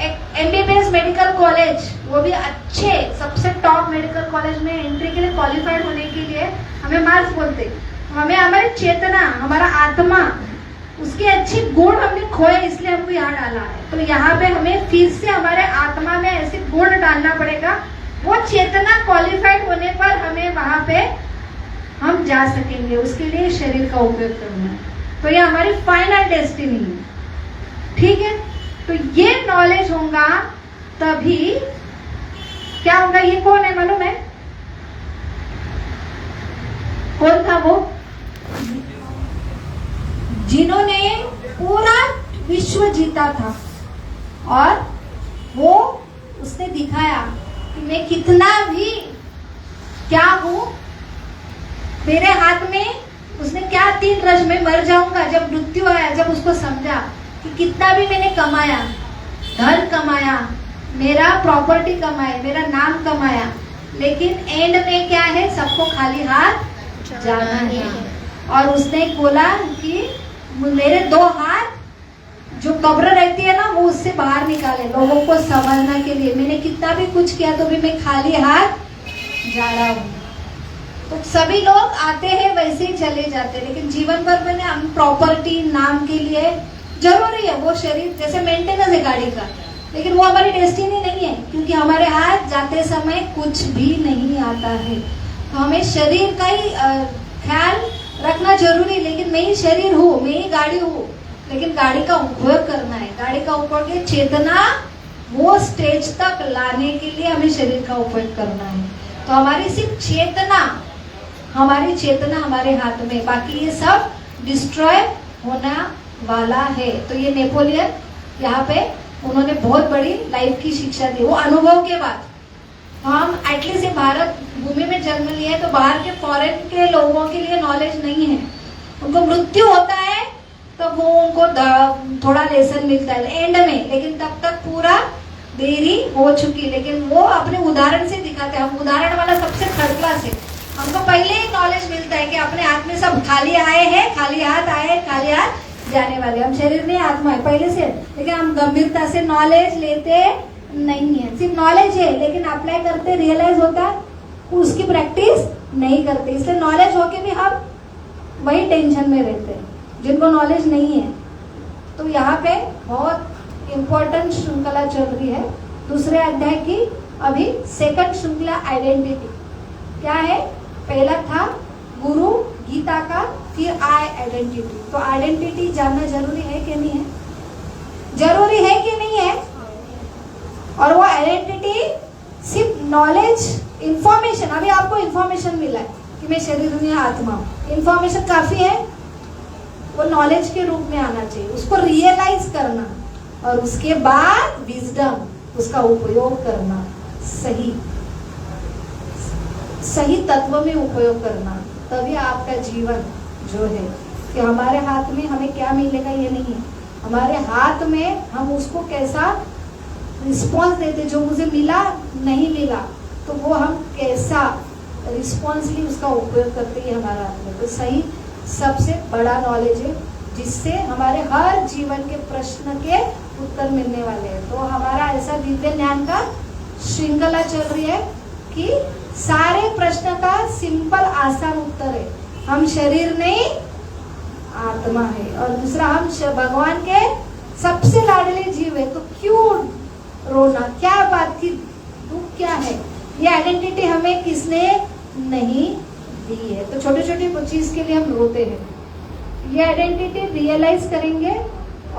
एक एमबीबीएस मेडिकल कॉलेज, वो भी अच्छे सबसे टॉप मेडिकल कॉलेज में एंट्री के लिए क्वालिफाइड होने के लिए हमें मार्क्स बोलते, हमें हमारी चेतना, हमारा आत्मा, उसके अच्छे गुण हमने खोए, इसलिए हमको यहाँ डाला है। तो यहाँ पे हमें फिर से हमारे आत्मा में ऐसे गुण डालना पड़ेगा, वो चेतना क्वालिफाइड होने पर हमें वहां पे हम जा सकेंगे। उसके लिए शरीर का उपयोग करना है। तो ये हमारी फाइनल डेस्टिनी है, ठीक है। तो ये नॉलेज होगा तभी क्या होगा? ये कौन है मालूम है? कौन था वो? जिन्होंने पूरा विश्व जीता था, और वो उसने दिखाया कि मैं कितना भी क्या हूं, मेरे हाथ में, उसने क्या 3 रज में मर जाऊंगा। जब मृत्यु आया, जब उसको समझा कि कितना भी मैंने कमाया, धन कमाया, मेरा प्रॉपर्टी कमाए, मेरा नाम कमाया, लेकिन एंड में क्या है? सबको खाली हाथ जाना है। और उसने बोला कि मेरे 2 हाथ जो कब्र रहती है ना, वो उससे बाहर निकाले, लोगों को समझने के लिए। मैंने कितना भी कुछ किया तो भी मैं खाली हाथ जा रहा हूँ। तो सभी लोग आते हैं, वैसे ही चले जाते हैं, लेकिन जीवन भर मैंने हम प्रॉपर्टी, नाम के लिए जरूरी है वो शरीर, जैसे मेंटेनेंस है गाड़ी का, लेकिन वो हमारी डेस्टिनी नहीं है, क्योंकि हमारे हाथ जाते समय कुछ भी नहीं आता है। तो हमें शरीर का ही ख्याल रखना जरूरी, लेकिन मैं ही शरीर हूँ, मैं ही गाड़ी हूँ, लेकिन गाड़ी का उपयोग करना है। गाड़ी का उपयोग, चेतना वो स्टेज तक लाने के लिए हमें शरीर का उपयोग करना है। तो हमारी सिर्फ चेतना, हमारी चेतना हमारे हाथ में, बाकी ये सब डिस्ट्रॉय होना वाला है। तो ये नेपोलियन यहाँ पे उन्होंने बहुत बड़ी लाइफ की शिक्षा दी, वो अनुभव के बाद। हम एटलीस्ट ये भारत भूमि में जन्म लिए, तो बाहर के फॉरेन के लोगों के लिए नॉलेज नहीं है। उनको मृत्यु होता है तो वो उनको थोड़ा लेसन मिलता है एंड में, लेकिन तब तक पूरा देरी हो चुकी। लेकिन वो अपने उदाहरण से दिखाते हैं, हम उदाहरण वाला सबसे थर्ड क्लास है। हमको पहले ही नॉलेज मिलता है कि अपने हाथ में सब खाली आए हैं, खाली हाथ आए, खाली हाथ जाने वाले। हम शरीर में आत्मा है पहले से, लेकिन हम गंभीरता से नॉलेज लेते नहीं है। सिर्फ नॉलेज है, लेकिन अप्लाई करते, रियलाइज होता, उसकी प्रैक्टिस नहीं करते। इसलिए नॉलेज होके भी हम वही टेंशन में रहते हैं जिनको नॉलेज नहीं है। तो यहाँ पे बहुत इम्पोर्टेंट श्रृंखला चल रही है दूसरे अध्याय की। अभी सेकंड श्रृंखला आइडेंटिटी क्या है? पहला था गुरु गीता का, फिर आइडेंटिटी। तो आइडेंटिटी जानना जरूरी है कि नहीं है? जरूरी है कि नहीं है? और वो आइडेंटिटी सिर्फ नॉलेज, इंफॉर्मेशन, अभी आपको इंफॉर्मेशन मिला है कि मैं शरीर हूं या आत्मा हूं, इंफॉर्मेशन काफी है? वो नॉलेज के रूप में आना चाहिए, उसको रियलाइज करना, और उसके बाद विजडम, उसका उपयोग करना, सही सही तत्व में उपयोग करना। तभी आपका जीवन जो है, कि हमारे हाथ में हमें क्या मिलेगा ये नहीं है, हमारे हाथ में हम उसको कैसा रिस्पॉन्स देते। जो मुझे मिला नहीं मिला, तो वो हम कैसा रिस्पॉन्सली उसका उपयोग करते हैं हमारा हाथ में। तो सही सबसे बड़ा नॉलेज है, जिससे हमारे हर जीवन के प्रश्न के उत्तर मिलने वाले हैं। तो हमारा ऐसा दिव्य ज्ञान का श्रृंखला चल रही है कि सारे प्रश्न का सिंपल आसान उत्तर है। हम शरीर नहीं, आत्मा है। और दूसरा, हम भगवान के सबसे लाडले जीव है, तो क्यों रोना, क्या बात की, दुख क्या है? ये आइडेंटिटी हमें किसने नहीं दी है। तो छोटी छोटी चीज के लिए हम रोते हैं। ये आइडेंटिटी रियलाइज करेंगे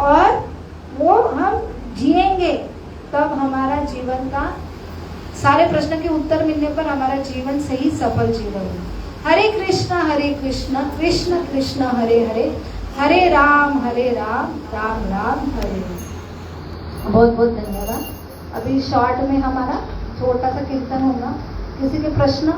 और वो हम जिएंगे, तब हमारा जीवन का सारे प्रश्न के उत्तर मिलने पर हमारा जीवन सही सफल जीवन है। हरे कृष्ण कृष्ण कृष्ण हरे हरे, हरे राम राम राम हरे हरे। बहुत बहुत धन्यवाद। अभी शॉर्ट में हमारा छोटा सा कीर्तन होगा। किसी के प्रश्न?